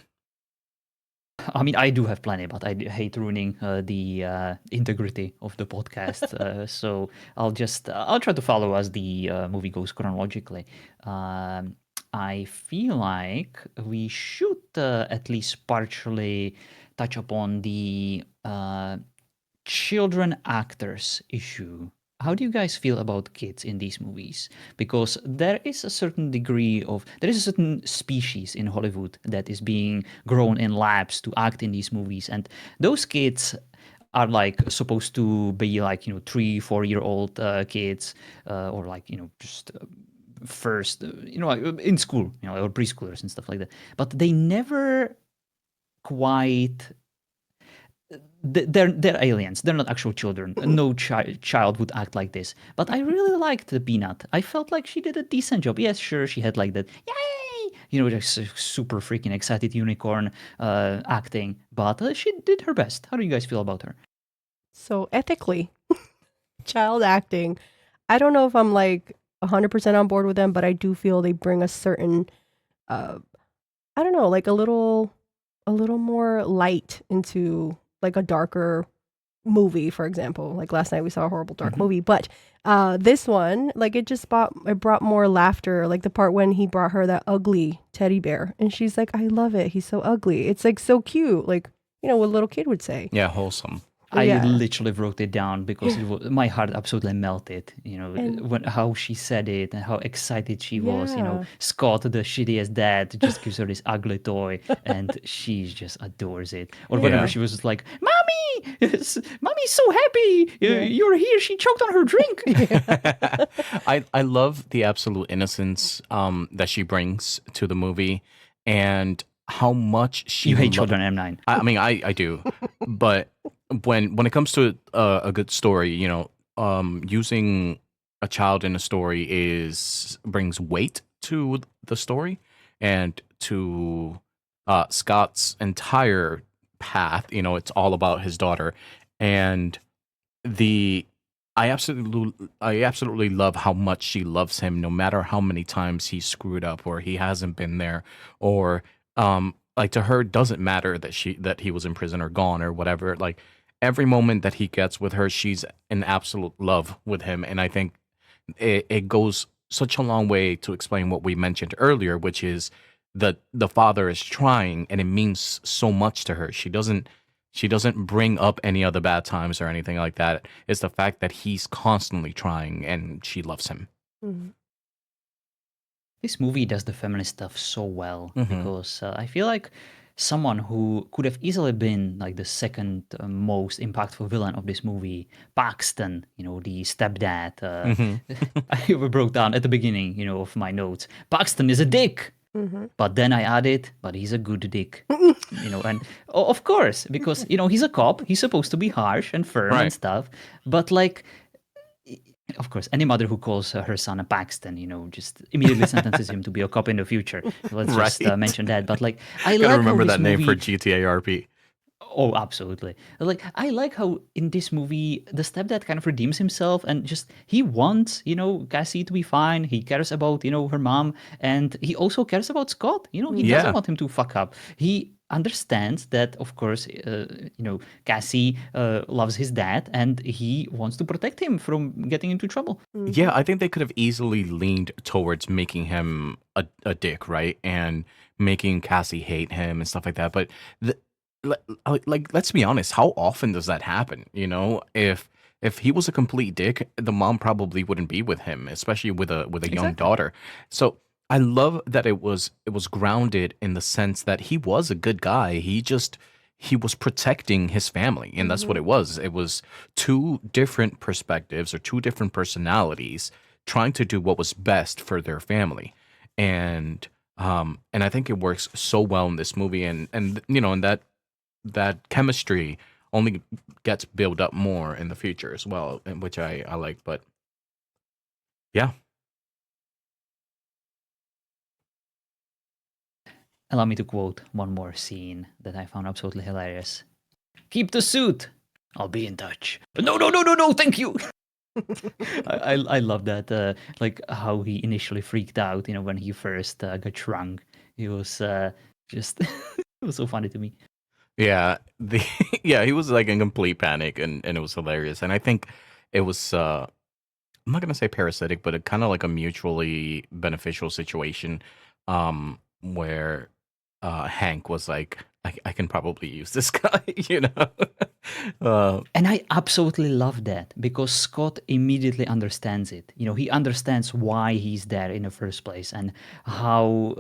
I mean, I do have plenty, but I hate ruining the integrity of the podcast. So I'll try to follow as the movie goes chronologically. I feel like we should at least partially touch upon the children actors issue. How do you guys feel about kids in these movies? Because there is a certain species in Hollywood that is being grown in labs to act in these movies. And those kids are like supposed to be like, 3-4-year-old kids or like, just first, in school, or preschoolers and stuff like that. But they never quite... They're aliens. They're not actual children. No child would act like this. But I really liked the Peanut. I felt like she did a decent job. Yes, sure, she had like that, yay, just super freaking excited unicorn acting. But she did her best. How do you guys feel about her? So ethically, child acting, I don't know if I'm like 100% on board with them, but I do feel they bring a certain, I don't know, like a little more light into like a darker movie, for example. Like last night we saw a horrible dark movie, but this one, like it brought more laughter. Like the part when he brought her that ugly teddy bear and she's like, I love it. He's so ugly. It's like so cute. Like, what a little kid would say. Yeah, wholesome. I literally wrote it down because my heart absolutely melted, how she said it and how excited she was, Scott, the shittiest dad, just gives her this ugly toy and she just adores it. Or whenever she was like, Mommy, Mommy's so happy. You're here. She choked on her drink. I love the absolute innocence that she brings to the movie and how much she... You hate children, M9. I mean, I do. But when it comes to a good story, using a child in a story brings weight to the story and to Scott's entire path. It's all about his daughter, and I absolutely love how much she loves him, no matter how many times he screwed up or he hasn't been there, or like to her doesn't matter that he was in prison or gone or whatever. Like every moment that he gets with her, she's in absolute love with him, and I think it goes such a long way to explain what we mentioned earlier, which is that the father is trying, and it means so much to her. She doesn't bring up any other bad times or anything like that. It's the fact that he's constantly trying, and she loves him. Mm-hmm. This movie does the family stuff so well because I feel like someone who could have easily been like the second most impactful villain of this movie, Paxton, the stepdad. I broke down at the beginning, of my notes. Paxton is a dick. But then I added, but he's a good dick, and of course, because, he's a cop, he's supposed to be harsh and firm and stuff. But like, of course, any mother who calls her son a Paxton, just immediately sentences him to be a cop in the future. Let's just mention that. But like, I gotta like remember how that name for GTA RP. Oh, absolutely. Like, I like how in this movie, the stepdad kind of redeems himself and just, he wants, Cassie to be fine. He cares about, her mom. And he also cares about Scott. He doesn't want him to fuck up. He understands that, of course, Cassie loves his dad and he wants to protect him from getting into trouble. Yeah, I think they could have easily leaned towards making him a dick, right? And making Cassie hate him and stuff like that. But let's be honest, how often does that happen? If he was a complete dick, the mom probably wouldn't be with him, especially with a young daughter. So I love that it was grounded in the sense that he was a good guy. He was protecting his family, and that's what Hmm. it was. It was two different perspectives or two different personalities trying to do what was best for their family. And I think it works so well in this movie, and and that chemistry only gets built up more in the future as well, and which I like. But yeah, Allow me to quote one more scene that I found absolutely hilarious. Keep the suit. I'll be in touch. No, no, no, no, no, thank you. I love that. Like how he initially freaked out, when he first got shrunk. He was just, it was so funny to me. yeah, the yeah, he was like in complete panic, and it was hilarious. And I think it was I'm not gonna say parasitic, but kind of like a mutually beneficial situation, where Hank was like, I can probably use this guy, you know. And I absolutely love that because Scott immediately understands it. He understands why he's there in the first place and how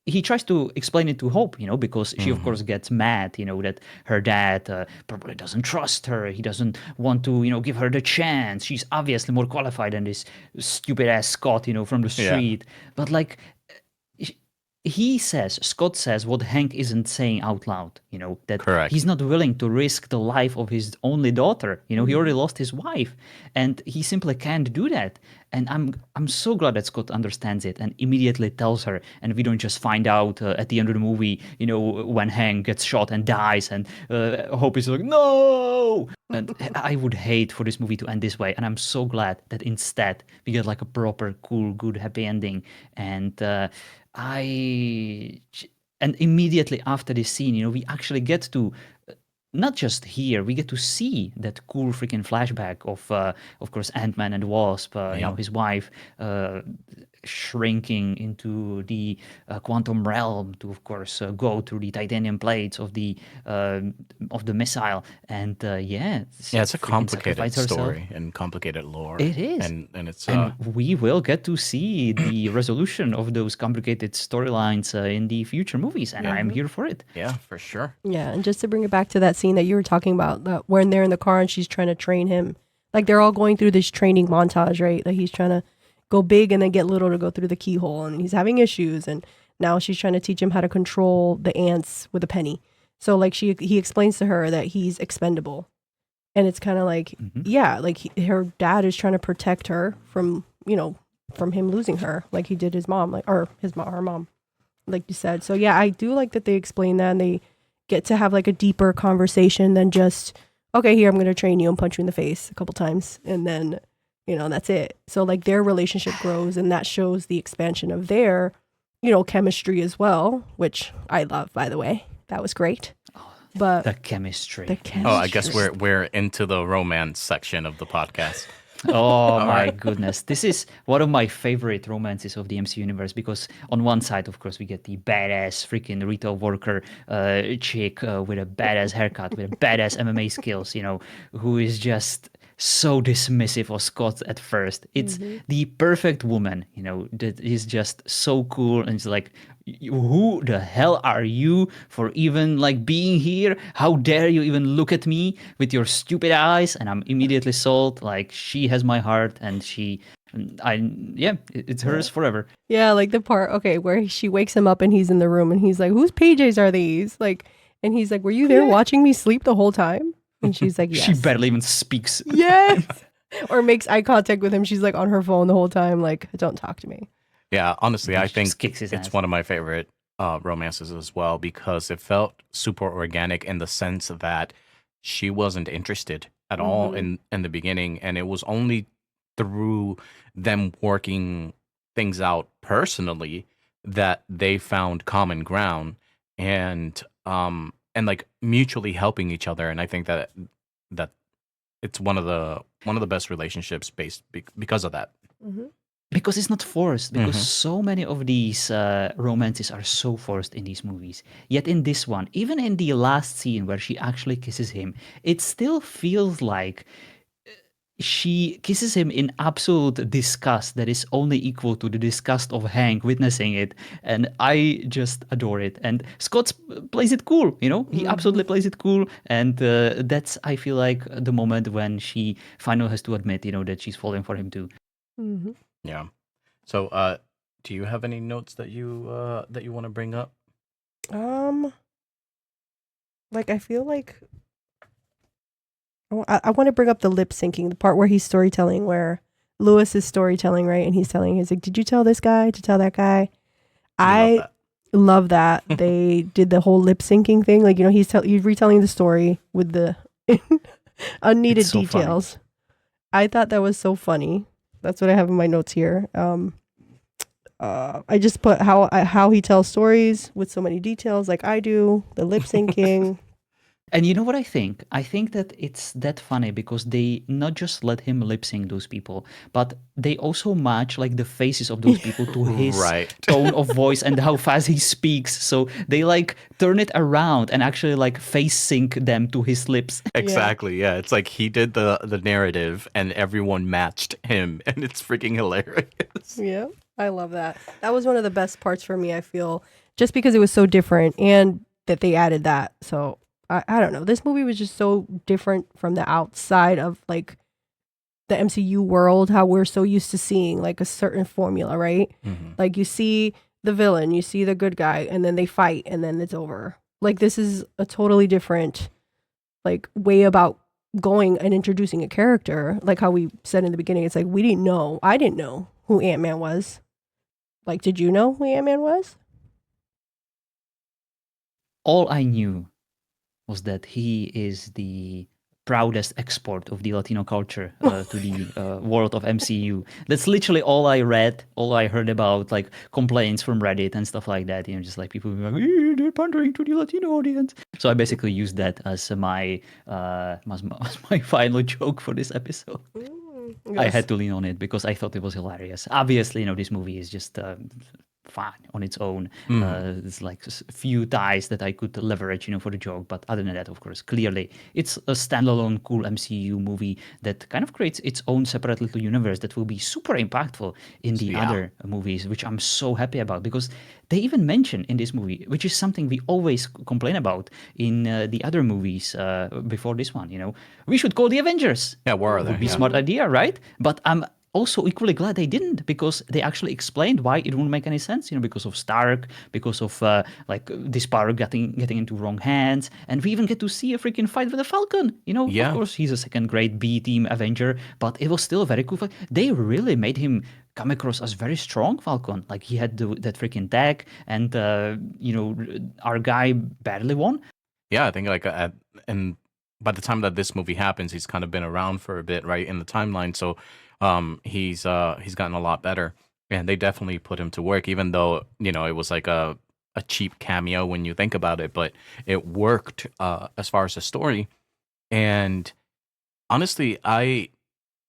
he tries to explain it to Hope, because she, of Mhm. course, gets mad, that her dad probably doesn't trust her. He doesn't want to, give her the chance. She's obviously more qualified than this stupid ass Scott, from the Yeah, street. But like, Scott says what Hank isn't saying out loud, that he's correct. not willing to risk the life of his only daughter. He already lost his wife and he simply can't do that. And I'm so glad that Scott understands it and immediately tells her. And we don't just find out at the end of the movie, when Hank gets shot and dies and Hope is like, no. And I would hate for this movie to end this way. And I'm so glad that instead we get like a proper, cool, good, happy ending. And I and immediately after this scene, we actually get to not just hear, we get to see that cool freaking flashback of course, Ant-Man and the Wasp, Yep. his wife shrinking into the quantum realm to, of course, go through the titanium plates uh, of the missile, and Yeah, it's a freaking complicated sacrifice herself. story and complicated lore, It is. and it's And we will get to see the resolution of those complicated storylines in the future movies, and I'm yeah, here for it. yeah, for sure. Yeah, and just to bring it back to that scene that you were talking about, that when they're in the car and she's trying to train him, like they're all going through this training montage, right? Like he's trying to go big and then get little to go through the keyhole, and he's having issues, and now she's trying to teach him how to control the ants with a penny. So like he explains to her that he's expendable, and it's kind of like, Mhm. yeah, like her dad is trying to protect her from from him losing her, like he did his mom, like or his mom, her mom, like you said. So yeah, I do like that they explain that and they get to have like a deeper conversation than just, okay, here I'm going to train you and punch you in the face a couple times and then that's it. So like their relationship grows and that shows the expansion of their chemistry as well, which I love, by the way. That was great. But The chemistry. the Oh, I guess chemistry. we're into the romance section of the podcast. Oh All my right. goodness. This is one of my favorite romances of the MCU universe because on one side, of course, we get the badass freaking retail worker chick with a badass haircut, with a badass MMA skills, who is just so dismissive of Scott at first. It's the perfect woman, that is just so cool and it's like, who the hell are you for even like being here? How dare you even look at me with your stupid eyes? And I'm immediately sold. Like she has my heart, and it's hers forever. Yeah, like the part, okay, where she wakes him up and he's in the room and he's like, whose PJs are these? Like, and he's like, were you there watching me sleep the whole time? And she's like, yes. She barely even speaks. Yes. Or makes eye contact with him. She's like on her phone the whole time, like, don't talk to me. Yeah, honestly, I She just think kicks his it's ass. one of my favorite romances as well because it felt super organic in the sense that she wasn't interested at all in the beginning, and it was only through them working things out personally that they found common ground and like mutually helping each other. And I think that it's one of the best relationships because of that. Mm-hmm. Because it's not forced, because Mhm. so many of these romances are so forced in these movies. Yet in this one, even in the last scene where she actually kisses him, it still feels like she kisses him in absolute disgust that is only equal to the disgust of Hank witnessing it. And I just adore it. And Scott plays it cool, you know? He absolutely plays it cool. And that's, I feel like, the moment when she finally has to admit, you know, that she's falling for him too. Mhm. Yeah. So, do you have any notes that you want to bring up? Like I feel like I want to bring up the lip syncing, the part where he's storytelling, where Lewis is storytelling, right? And he's telling, he's like, "Did you tell this guy to tell that guy?" You love I that. love that they did the whole lip syncing thing. Like, you know, he's retelling the story with the unneeded It's so funny. details. I thought that was so funny. That's what I have in my notes here. I just put how he tells stories with so many details, like I do. The lip syncing. And you know what I think? I think that it's that funny because they not just let him lip sync those people, but they also match like the faces of those people to his Right. tone of voice and how fast he speaks. So they like turn it around and actually like face sync them to his lips. Exactly. Yeah. It's like he did the narrative and everyone matched him, and it's freaking hilarious. Yeah, I love that. That was one of the best parts for me, I feel, just because it was so different and that they added that. So I don't know. This movie was just so different from the outside of like the MCU world, how we're so used to seeing like a certain formula, right? Mhm. Like you see the villain, you see the good guy, and then they fight and then it's over. Like this is a totally different like way about going and introducing a character. Like how we said in the beginning, it's like I didn't know who Ant-Man was. Like, did you know who Ant-Man was? All I knew was that he is the proudest export of the Latino culture to the world of MCU. That's literally all I read, all I heard about, like complaints from Reddit and stuff like that. You know, just like people being like, they're pandering to the Latino audience. So I basically used that as my final joke for this episode. I Yes. had to lean on it because I thought it was hilarious. Obviously, you know, this movie is just fine on its own. It's like a few ties that I could leverage, you know, for the joke. But other than that, of course, clearly it's a standalone, cool MCU movie that kind of creates its own separate little universe that will be super impactful in the Yeah. other movies, which I'm so happy about because they even mention in this movie, which is something we always complain about in the other movies before this one. You know, we should call the Avengers. Yeah. Where are they? Would be Yeah. smart idea, right? But I'm also equally glad they didn't because they actually explained why it wouldn't make any sense. You know, because of Stark, because of like this power getting into wrong hands, and we even get to see a freaking fight with the Falcon. You know, of Yeah. course he's a second-grade B team Avenger, but it was still a very cool fight. They really made him come across as very strong Falcon. Like he had that freaking tag, and you know, our guy barely won. Yeah. I think like and by the time that this movie happens, he's kind of been around for a bit, right, in the timeline. So, he's gotten a lot better, and they definitely put him to work, even though you know it was like a cheap cameo when you think about it, but it worked as far as the story. And honestly,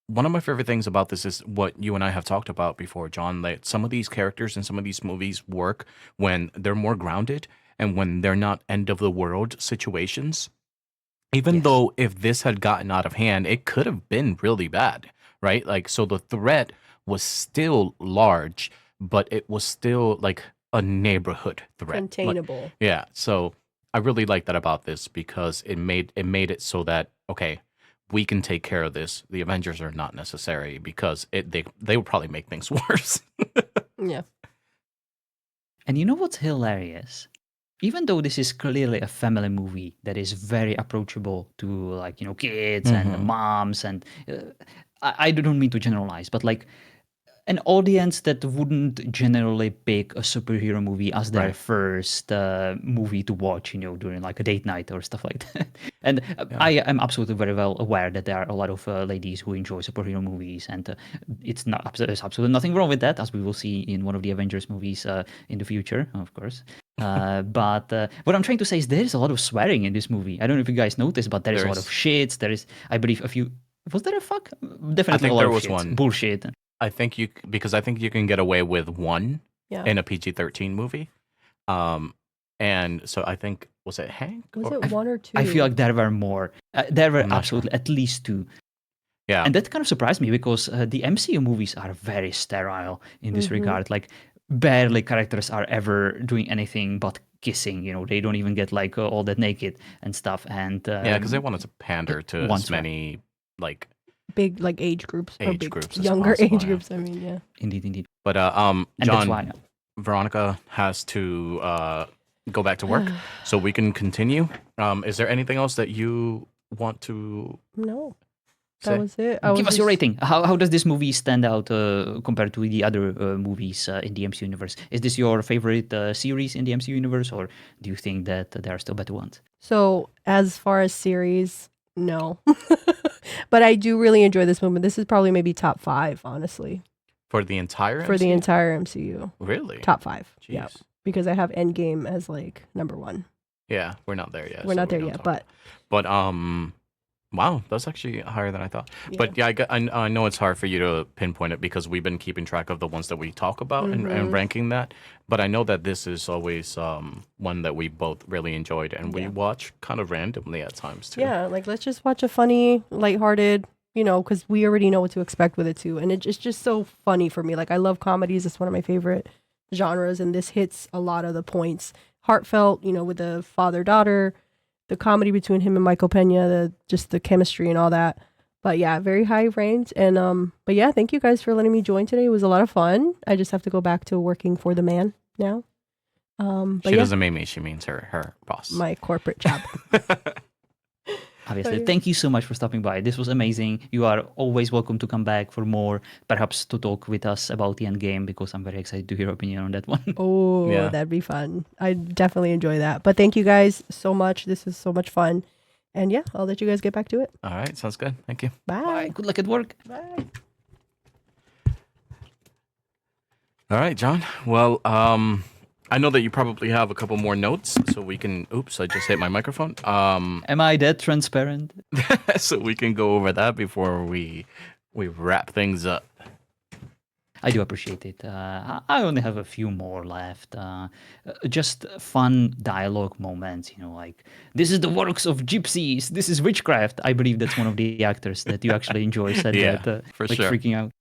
one of my favorite things about this is what you and I have talked about before, John. That some of these characters in some of these movies work when they're more grounded and when they're not end of the world situations. Even Yes. though if this had gotten out of hand, it could have been really bad, right? Like, so the threat was still large, but it was still like a neighborhood threat. Containable. Yeah. So I really like that about this because it made it so that okay, we can take care of this. The Avengers are not necessary because they would probably make things worse. Yeah. And you know what's hilarious? Even though this is clearly a family movie that is very approachable to like, you know, kids and Mhm. moms and I don't mean to generalize, but like an audience that wouldn't generally pick a superhero movie as their Right. first movie to watch, you know, during like a date night or stuff like that. And Yeah. I am absolutely very well aware that there are a lot of ladies who enjoy superhero movies, and there's absolutely nothing wrong with that, as we will see in one of the Avengers movies in the future, of course. But what I'm trying to say is there is a lot of swearing in this movie. I don't know if you guys noticed, but there is There a lot of is. shits. There is, I believe, a few. Was there a fuck? I Definitely a think lot there of was shits. one. Bullshit. I think because I think you can get away with one Yeah. in a PG-13 movie. And so I think was it Hank? Was Or- it one or two? I feel like there were more. There were I'm not sure. absolutely at least two. Yeah. And that kind of surprised me because the MCU movies are very sterile in this Mm-hmm. regard. Like, barely characters are ever doing anything but kissing. They don't even get like all that naked and stuff. And Yeah, because they wanted to pander to as once, right? many like Big like age groups or age big groups as younger possible. age Yeah. groups. I mean, yeah. Indeed, indeed. But And that's John, why. Veronica has to go back to work, so we can continue. Is there anything else that you want to No, say? that was it. Give us your rating. How does this movie stand out compared to the other movies in the MCU universe? Is this your favorite series in the MCU universe, or do you think that there are still better ones? So as far as series, no. But I do really enjoy this movie. This is probably maybe top 5, honestly, For the entire for the MCU? entire MCU. Really? Top 5. Jeez. Yeah, because I have Endgame as like number 1. Yeah, we're not there yet. We're so not there don't yet, talk but wow, that's actually higher than I thought. yeah. But yeah, I know it's hard for you to pinpoint it because we've been keeping track of the ones that we talk about and Mhm. ranking that. But I know that this is always one that we both really enjoyed and we Yeah. watch kind of randomly at times too. Yeah, like let's just watch a funny, lighthearted, because we already know what to expect with it too. And it's just so funny for me. Like I love comedies. It's one of my favorite genres, and this hits a lot of the points. Heartfelt, with the father-daughter, the comedy between him and Michael Pena, just the chemistry and all that. But yeah, very high ranked. And but yeah, thank you guys for letting me join today. It was a lot of fun. I just have to go back to working for the man now. But She yeah, doesn't mean me, she means her boss. my corporate job. Obviously. yeah. Thank you so much for stopping by. This was amazing. You are always welcome to come back for more, perhaps to talk with us about the end game, because I'm very excited to hear your opinion on that one. Oh, Yeah. that'd be fun. I definitely enjoy that. But thank you guys so much. This is so much fun. And yeah, I'll let you guys get back to it. All right, sounds good. Thank you. Bye. Bye. Good luck at work. Bye. All right, John. Well, I know that you probably have a couple more notes, so we can. Oops, I just hit my microphone. Am I that transparent? So we can go over that before we wrap things up. I do appreciate it. I only have a few more left. Just fun dialogue moments, like, this is the works of gypsies, this is witchcraft. I believe that's one of the actors that you actually enjoy said Yeah, that, for like sure. freaking out.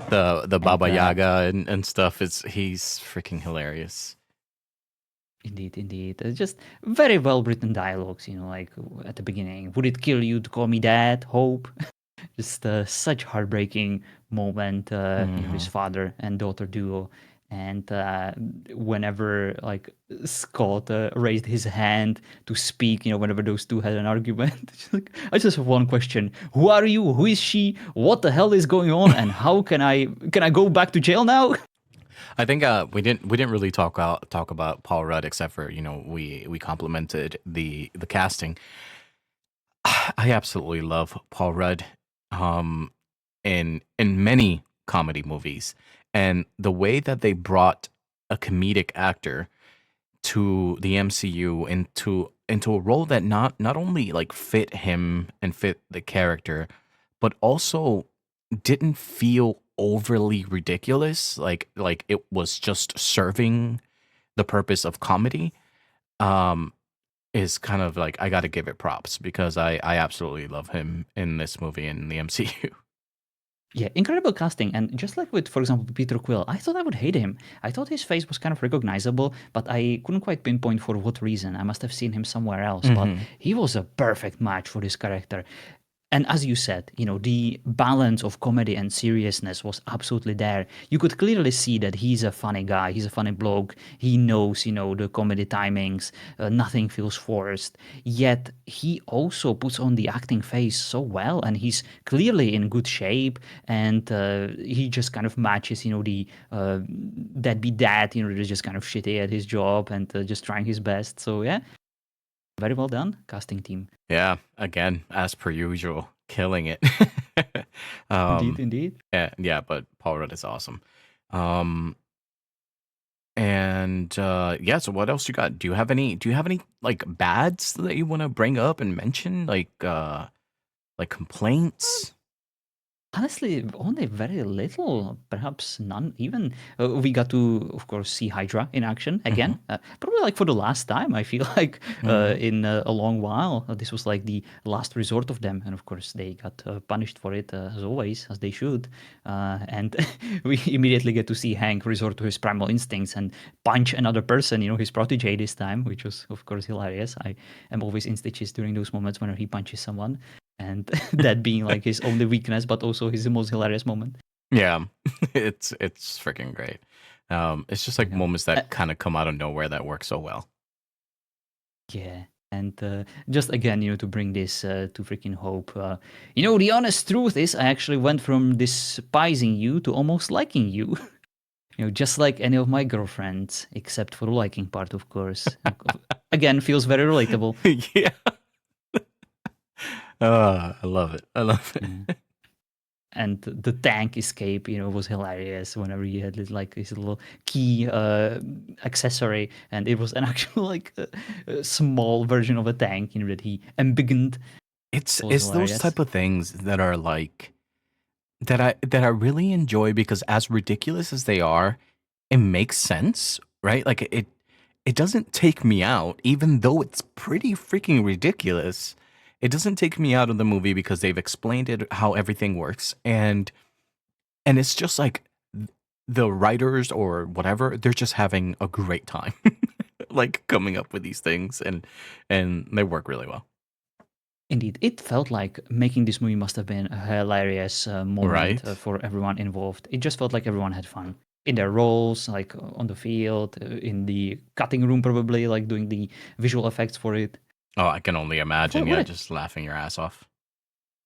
The Baba Yaga and stuff. He's freaking hilarious. Indeed, indeed. Just very well written dialogues, like at the beginning. Would it kill you to call me dad? Hope. Just such heartbreaking moment, his father and daughter duo. And whenever like Scott raised his hand to speak, whenever those two had an argument, I just have one question: who are you? Who is she? What the hell is going on? And how can I go back to jail now? I think we didn't really talk about Paul Rudd, except for we complimented the casting. I absolutely love Paul Rudd in many comedy movies, and the way that they brought a comedic actor to the MCU into a role that not only like fit him and fit the character, but also didn't feel overly ridiculous, like it was just serving the purpose of comedy, is kind of like, I got to give it props because I absolutely love him in this movie in the MCU. Yeah, incredible casting. And just like with, for example, Peter Quill, I thought I would hate him. I thought his face was kind of recognizable, but I couldn't quite pinpoint for what reason. I must have seen him somewhere else, but he was a perfect match for this character. And as you said, the balance of comedy and seriousness was absolutely there. You could clearly see that he's a funny guy. He's a funny bloke. He knows, the comedy timings. Nothing feels forced. Yet he also puts on the acting face so well, and he's clearly in good shape. And he just kind of matches, the deadbeat dad, who's just kind of shitty at his job and just trying his best. So yeah. Very well done, casting team. Yeah, again, as per usual, killing it. Indeed. Yeah, but Paul Rudd is awesome. And yeah, so what else you got? Do you have any like bads that you want to bring up and mention, like complaints? Honestly, only very little, perhaps none even. We got to, of course, see Hydra in action Hmm. again. Probably like for the last time, I feel like Hmm. in a long while. This was like the last resort of them. And of course, they got punished for it, as always, as they should. And we immediately get to see Hank resort to his primal instincts and punch another person, his protege this time, which was, of course, hilarious. I am always in stitches during those moments whenever he punches someone and that being like his only weakness, but also his most hilarious moment. Yeah, it's freaking great. It's just I like know. moments that kind of come out of nowhere that work so well. Yeah. And just again, to bring this to freaking hope. The honest truth is, I actually went from despising you to almost liking you. Just like any of my girlfriends, except for the liking part, of course. Again, feels very relatable. Yeah. I love it. I love it. Yeah. And the tank escape, was hilarious whenever he had his little key accessory, and it was an actual a small version of a tank, that he embiggened. It's It was it's those hilarious. type of things that are like that I really enjoy because as ridiculous as they are, it makes sense, right? Like it doesn't take me out, even though it's pretty freaking ridiculous. It doesn't take me out of the movie because they've explained it how everything works, and it's just like the writers or whatever, they're just having a great time, like coming up with these things, and they work really well, Indeed, it felt like making this movie must have been a hilarious moment right? for everyone involved. It just felt like everyone had fun in their roles, like on the field, in the cutting room, probably like doing the visual effects for it. Oh, I can only imagine, What yeah, a just laughing your ass off.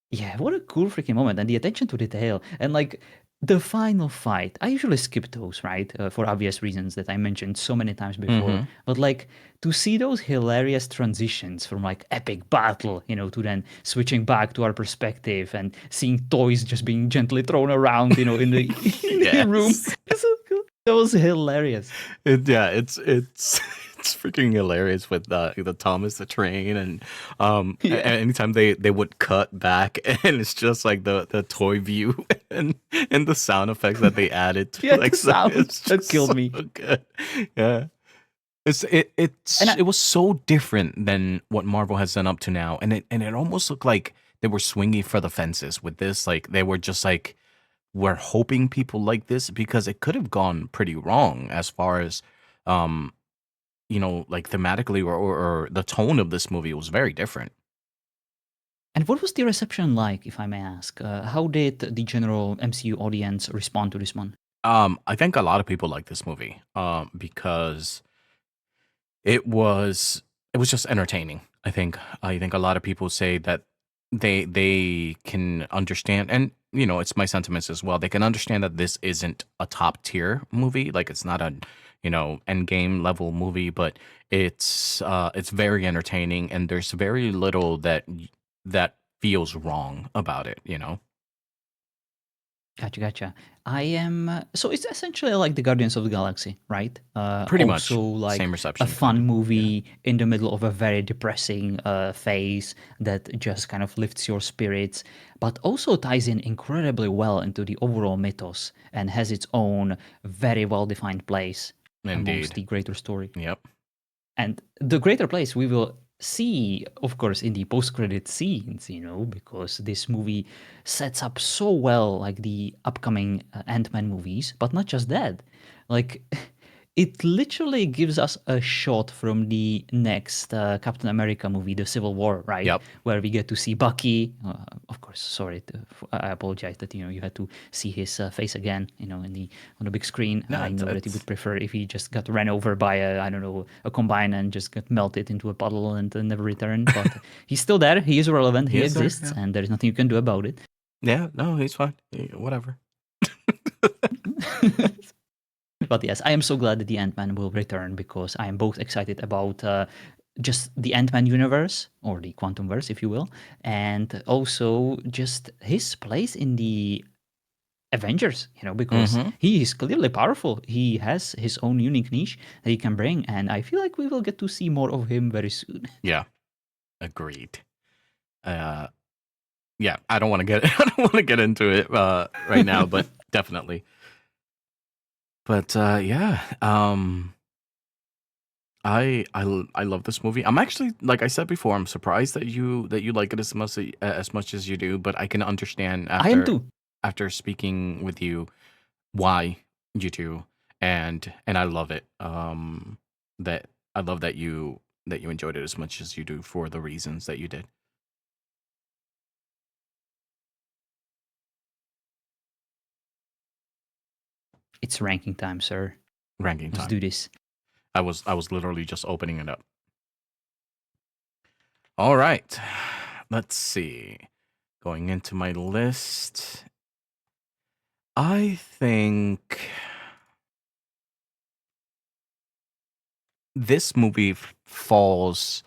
Yeah, what a cool freaking moment. And the attention to detail. And like the final fight. I usually skip those, right? For obvious reasons that I mentioned so many times before. Hmm. But like to see those hilarious transitions from like epic battle, to then switching back to our perspective and seeing toys just being gently thrown around, in the, in the room. Yes. It's so cool. That was hilarious. Yeah, it's it's freaking hilarious with the Thomas the Train, and Yeah. anytime they would cut back and it's just like the toy view and the sound effects that they added to Yeah, like the sound it's that just killed so me. good. Yeah. And It was so different than what Marvel has done up to now, and it almost looked like they were swinging for the fences with this. Like they were just like, we're hoping people like this because it could have gone pretty wrong as far as um like thematically or the tone of this movie was very different. And what was the reception like, if I may ask? How did the general MCU audience respond to this one? I think a lot of people like this movie because it was it was just entertaining. I think a lot of people say that they can understand, and it's my sentiments as well. They can understand that this isn't a top tier movie, like it's not a end game level movie, but it's very entertaining, and there's very little that feels wrong about it. Gotcha, gotcha. I am. So it's essentially like the Guardians of the Galaxy, right? Pretty Also, much like same a reception, kind fun of. Yeah. movie in the middle of a very depressing phase that just kind of lifts your spirits, but also ties in incredibly well into the overall mythos and has its own very well defined place amongst Indeed. the greater story. Yep. And the greater place we will see, of course, in the post-credit scenes, because this movie sets up so well, like the upcoming Ant-Man movies. But not just that, like it literally gives us a shot from the next Captain America movie, the Civil War, right? Yep. Where we get to see Bucky. Of course, sorry, I apologize that you had to see his face again, in the on the big screen. No, I it's, know that he it's would prefer if he just got ran over by I don't know, a combine and just got melted into a puddle and never returned. But he's still there. He is relevant. he He is there. exists, Yeah. and there is nothing you can do about it. Yeah. No, he's fine. Whatever. But yes, I am so glad that the Ant-Man will return because I am both excited about just the Ant-Man universe or the Quantum Verse, if you will, and also just his place in the Avengers, because Hmm. he is clearly powerful. He has his own unique niche that he can bring, and I feel like we will get to see more of him very soon. Yeah. Agreed. Uh, yeah, I don't want to get I don't want to get into it right now, but definitely. But yeah, I love this movie. I'm actually, like I said before, I'm surprised that you like it as much as you do. But I can understand I am too. after speaking with you why you do, and I love it. That I love that you enjoyed it as much as you do for the reasons that you did. It's ranking time, sir. Ranking Let's time. do this. I was literally just opening it up. All right. Let's see. Going into my list, I think this movie falls,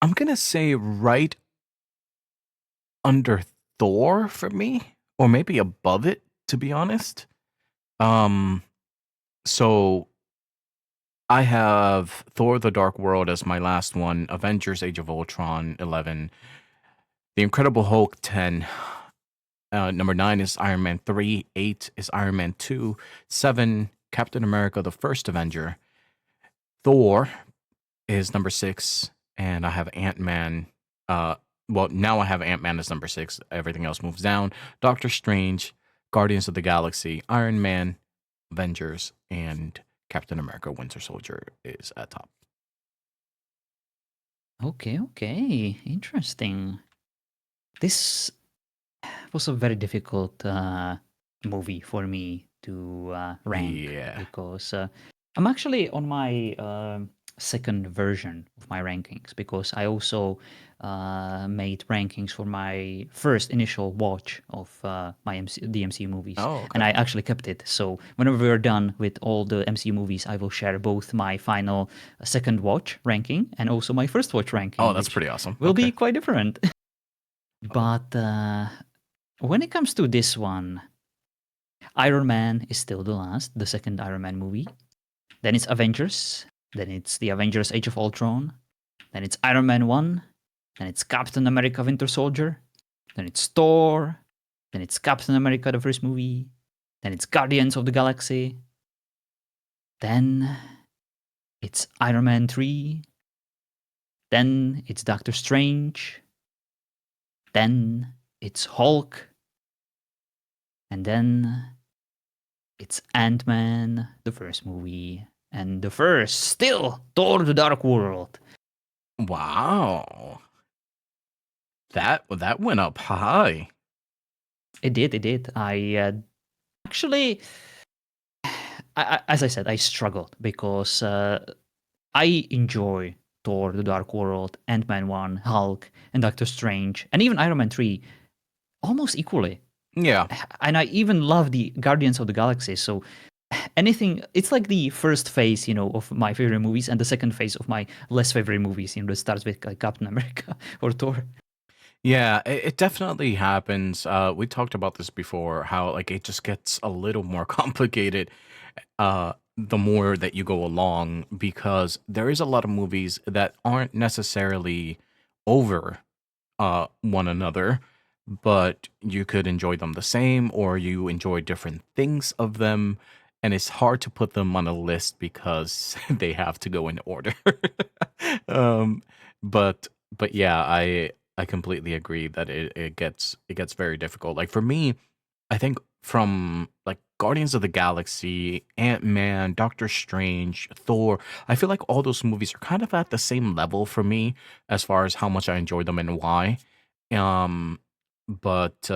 I'm going to say right under Thor for me, or maybe above it, to be honest. Um, so I have Thor: The Dark World as my last one, Avengers: Age of Ultron 11, The Incredible Hulk 10. Number 9 is Iron Man 3. 8 is Iron Man 2. 7, Captain America: The First Avenger. Thor is number 6, and I have Ant Man. Well, now I have Ant Man as number 6. Everything else moves down. Doctor Strange, Guardians of the Galaxy, Iron Man, Avengers, and Captain America: Winter Soldier is at top. Okay, okay. Interesting. This was a very difficult movie for me to rank Yeah. because I'm actually on my second version of my rankings because I also made rankings for my first initial watch of the MCU movies, Oh, and okay. I actually kept it. So whenever we're done with all the MCU movies, I will share both my final second watch ranking and also my first watch ranking, Oh, that's which pretty awesome. will Okay. be quite different. But when it comes to this one, Iron Man is still the second Iron Man movie. Then it's Avengers. Then it's the Avengers Age of Ultron. Then it's Iron Man 1. Then it's Captain America Winter Soldier. Then it's Thor. Then it's Captain America the first movie. Then it's Guardians of the Galaxy. Then it's Iron Man 3. Then it's Doctor Strange. Then it's Hulk. And then it's Ant-Man, the first movie, and the first, still, Thor: The Dark World. Wow. That went up high. It did, it did. I actually, as I said, I struggled because I enjoy Thor: The Dark World, Ant-Man 1, Hulk, and Doctor Strange, and even Iron Man 3 almost equally. Yeah. And I even love the Guardians of the Galaxy, so anything, it's like the first phase, of my favorite movies and the second phase of my less favorite movies, that starts with like Captain America or Thor. Yeah, it definitely happens. We talked about this before, how like it just gets a little more complicated the more that you go along, because there is a lot of movies that aren't necessarily over one another, but you could enjoy them the same, or you enjoy different things of them, and it's hard to put them on a list because they have to go in order. um, but yeah, I completely agree that it gets very difficult. Like for me, I think from like Guardians of the Galaxy, Ant-Man, Doctor Strange, Thor, I feel like all those movies are kind of at the same level for me as far as how much I enjoy them and why. Um, but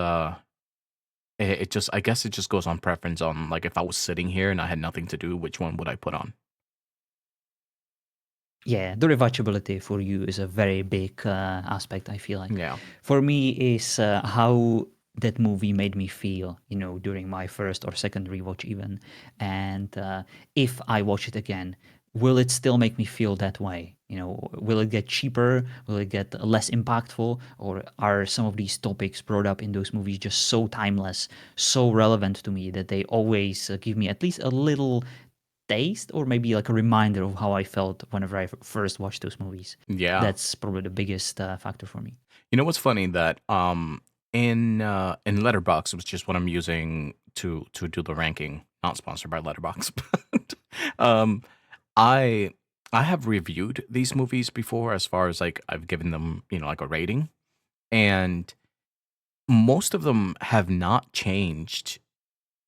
it just, I guess it just goes on preference on like if I was sitting here and I had nothing to do, which one would I put on? Yeah, the rewatchability for you is a very big aspect, I feel like. Yeah. For me, is how that movie made me feel, during my first or second rewatch, even. And if I watch it again, will it still make me feel that way? Will it get cheaper? Will it get less impactful? Or are some of these topics brought up in those movies just so timeless, so relevant to me that they always give me at least a little taste or maybe like a reminder of how I felt whenever I first watched those movies. Yeah. That's probably the biggest factor for me. You know what's funny that in Letterbox, which is what I'm using to do the ranking, not sponsored by Letterbox, but um I I have reviewed these movies before as far as like I've given them, like a rating, and most of them have not changed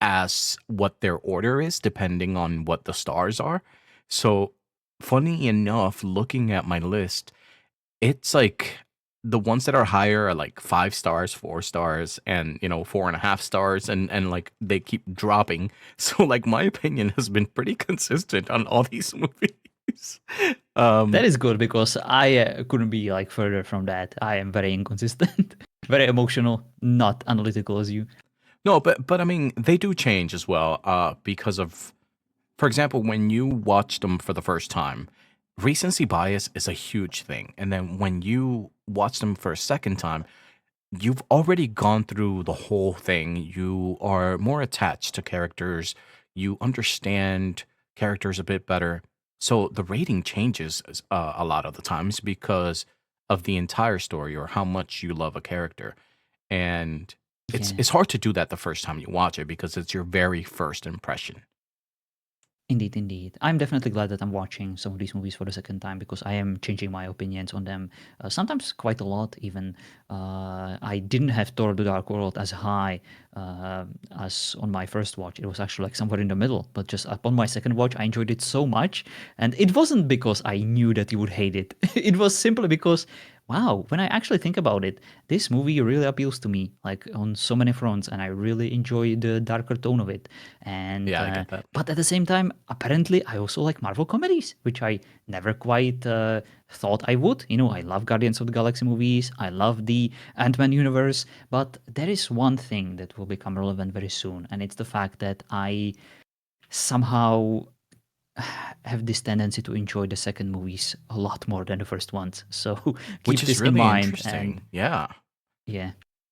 as what their order is depending on what the stars are. So funny enough, looking at my list, it's like the ones that are higher are like 5 stars, 4 stars, and 4.5 stars, and like they keep dropping. So like my opinion has been pretty consistent on all these movies. That um, is good because I couldn't be like further from that. I am very inconsistent, very emotional, not analytical as you. no, but I mean they do change as well. Because of, for example, when you watch them for the first time, recency bias is a huge thing, and then when you watch them for a second time, you've already gone through the whole thing. You are more attached to characters. You understand characters a bit better. So the rating changes a lot of the times because of the entire story or how much you love a character. And it's Yeah. it's hard to do that the first time you watch it because it's your very first impression. Indeed, indeed. I'm definitely glad that I'm watching some of these movies for the second time because I am changing my opinions on them. Sometimes quite a lot, even. I didn't have Thor: The Dark World as high as on my first watch. It was actually like somewhere in the middle. But just upon my second watch, I enjoyed it so much. And it wasn't because I knew that you would hate it. It was simply because, wow, when I actually think about it, this movie really appeals to me, like on so many fronts, and I really enjoy the darker tone of it. And Yeah, I get that. but at the same time, apparently, I also like Marvel comedies, which I never quite thought I would. I love Guardians of the Galaxy movies. I love the Ant-Man universe. But there is one thing that will become relevant very soon, and it's the fact that I somehow have this tendency to enjoy the second movies a lot more than the first ones. So Which keep is this in really mind. And interesting. Yeah. yeah,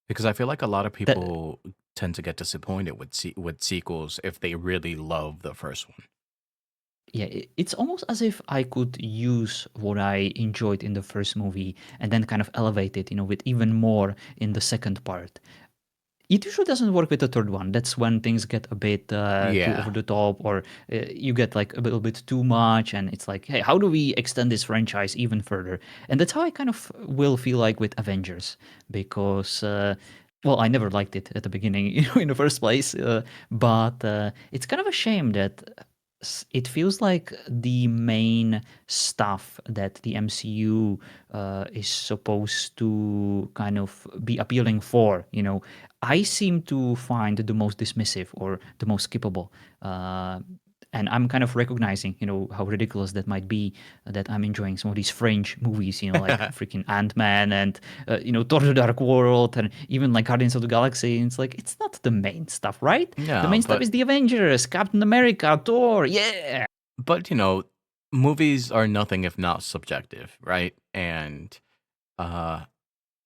Because I feel like a lot of that people tend to get disappointed with with sequels if they really love the first one. yeah, it's almost as if I could use what I enjoyed in the first movie and then kind of elevate it, with even more in the second part. It usually doesn't work with the third one. That's when things get a bit too over Yeah. the top, or you get like a little bit too much, and it's like, hey, how do we extend this franchise even further? And that's how I kind of will feel like with Avengers, because well, I never liked it at the beginning, in the first place. But it's kind of a shame that it feels like the main stuff that the MCU is supposed to kind of be appealing for. I seem to find the most dismissive or the most skippable. And I'm kind of recognizing, how ridiculous that might be, that I'm enjoying some of these French movies, like freaking Ant-Man and, Thor: The Dark World and even like Guardians of the Galaxy. And it's like, it's not the main stuff, right? The Yeah, main stuff is the Avengers, Captain America, Thor, yeah! but movies are nothing if not subjective, right? And uh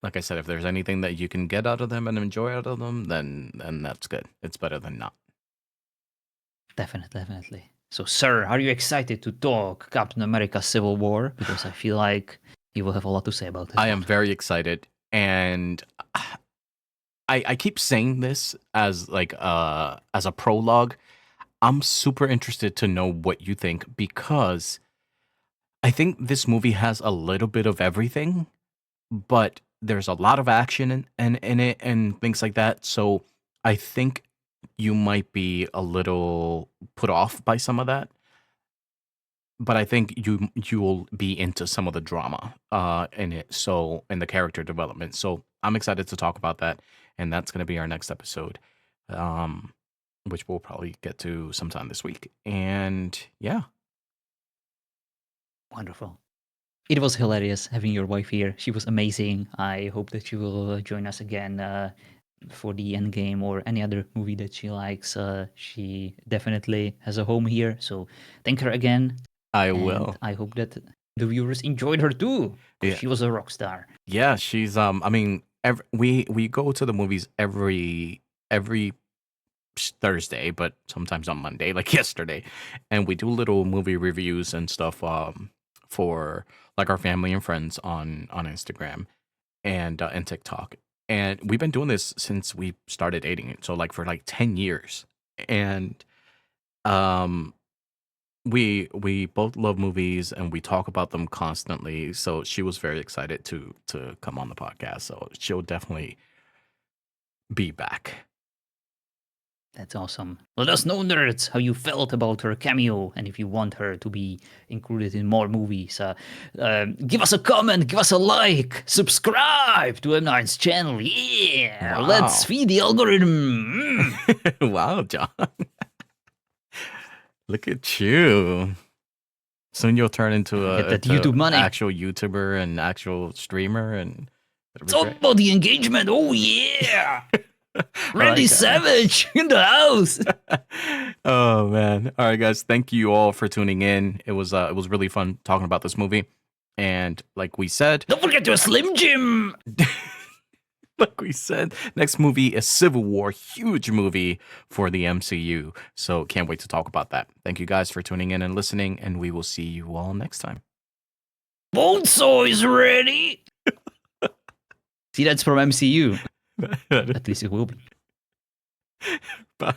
like I said, if there's anything that you can get out of them and enjoy out of them, then that's good. It's better than not. Definitely, definitely. So, sir, are you excited to talk Captain America Civil War? Because I feel like you will have a lot to say about this I one. am very excited, and I keep saying this as a prologue. I'm super interested to know what you think because I think this movie has a little bit of everything, but there's a lot of action in it and things like that. So I think you might be a little put off by some of that, but I think you'll be into some of the drama in it. So in the character development. So I'm excited to talk about that, and that's going to be our next episode, um, which we'll probably get to sometime this week. And yeah, Wonderful. It was hilarious having your wife here. She was amazing. I hope that she will join us again for the Endgame or any other movie that she likes. She definitely has a home here. So thank her again. I And will. I hope that the viewers enjoyed her too, because Yeah, she was a rock star. yeah. She's I mean, we go to the movies every Thursday, but sometimes on Monday, like yesterday. And we do little movie reviews and stuff for like our family and friends on Instagram and TikTok. And we've been doing this since we started dating. So like for like 10 years. And um we both love movies and we talk about them constantly. So she was very excited to come on the podcast. So she'll definitely be back. That's awesome. Let us know, nerds, how you felt about her cameo and if you want her to be included in more movies. Give us a comment, give us a like, subscribe to M9's channel. Yeah, Wow. let's feed the algorithm. Wow, John. Look at you. Soon you'll turn into Get that YouTube money. actual YouTuber and actual streamer, and it'll It's be all great. about the engagement. Oh, yeah. Randy guys. Savage in the house. Oh man! All right, guys. Thank you all for tuning in. It was really fun talking about this movie, and like we said, Don't forget your Slim Jim. next movie is Civil War, huge movie for the MCU. So can't wait to talk about that. Thank you guys for tuning in and listening, and we will see you all next time. Bonesaw is ready. See, that's from MCU. At least it will be. Bye.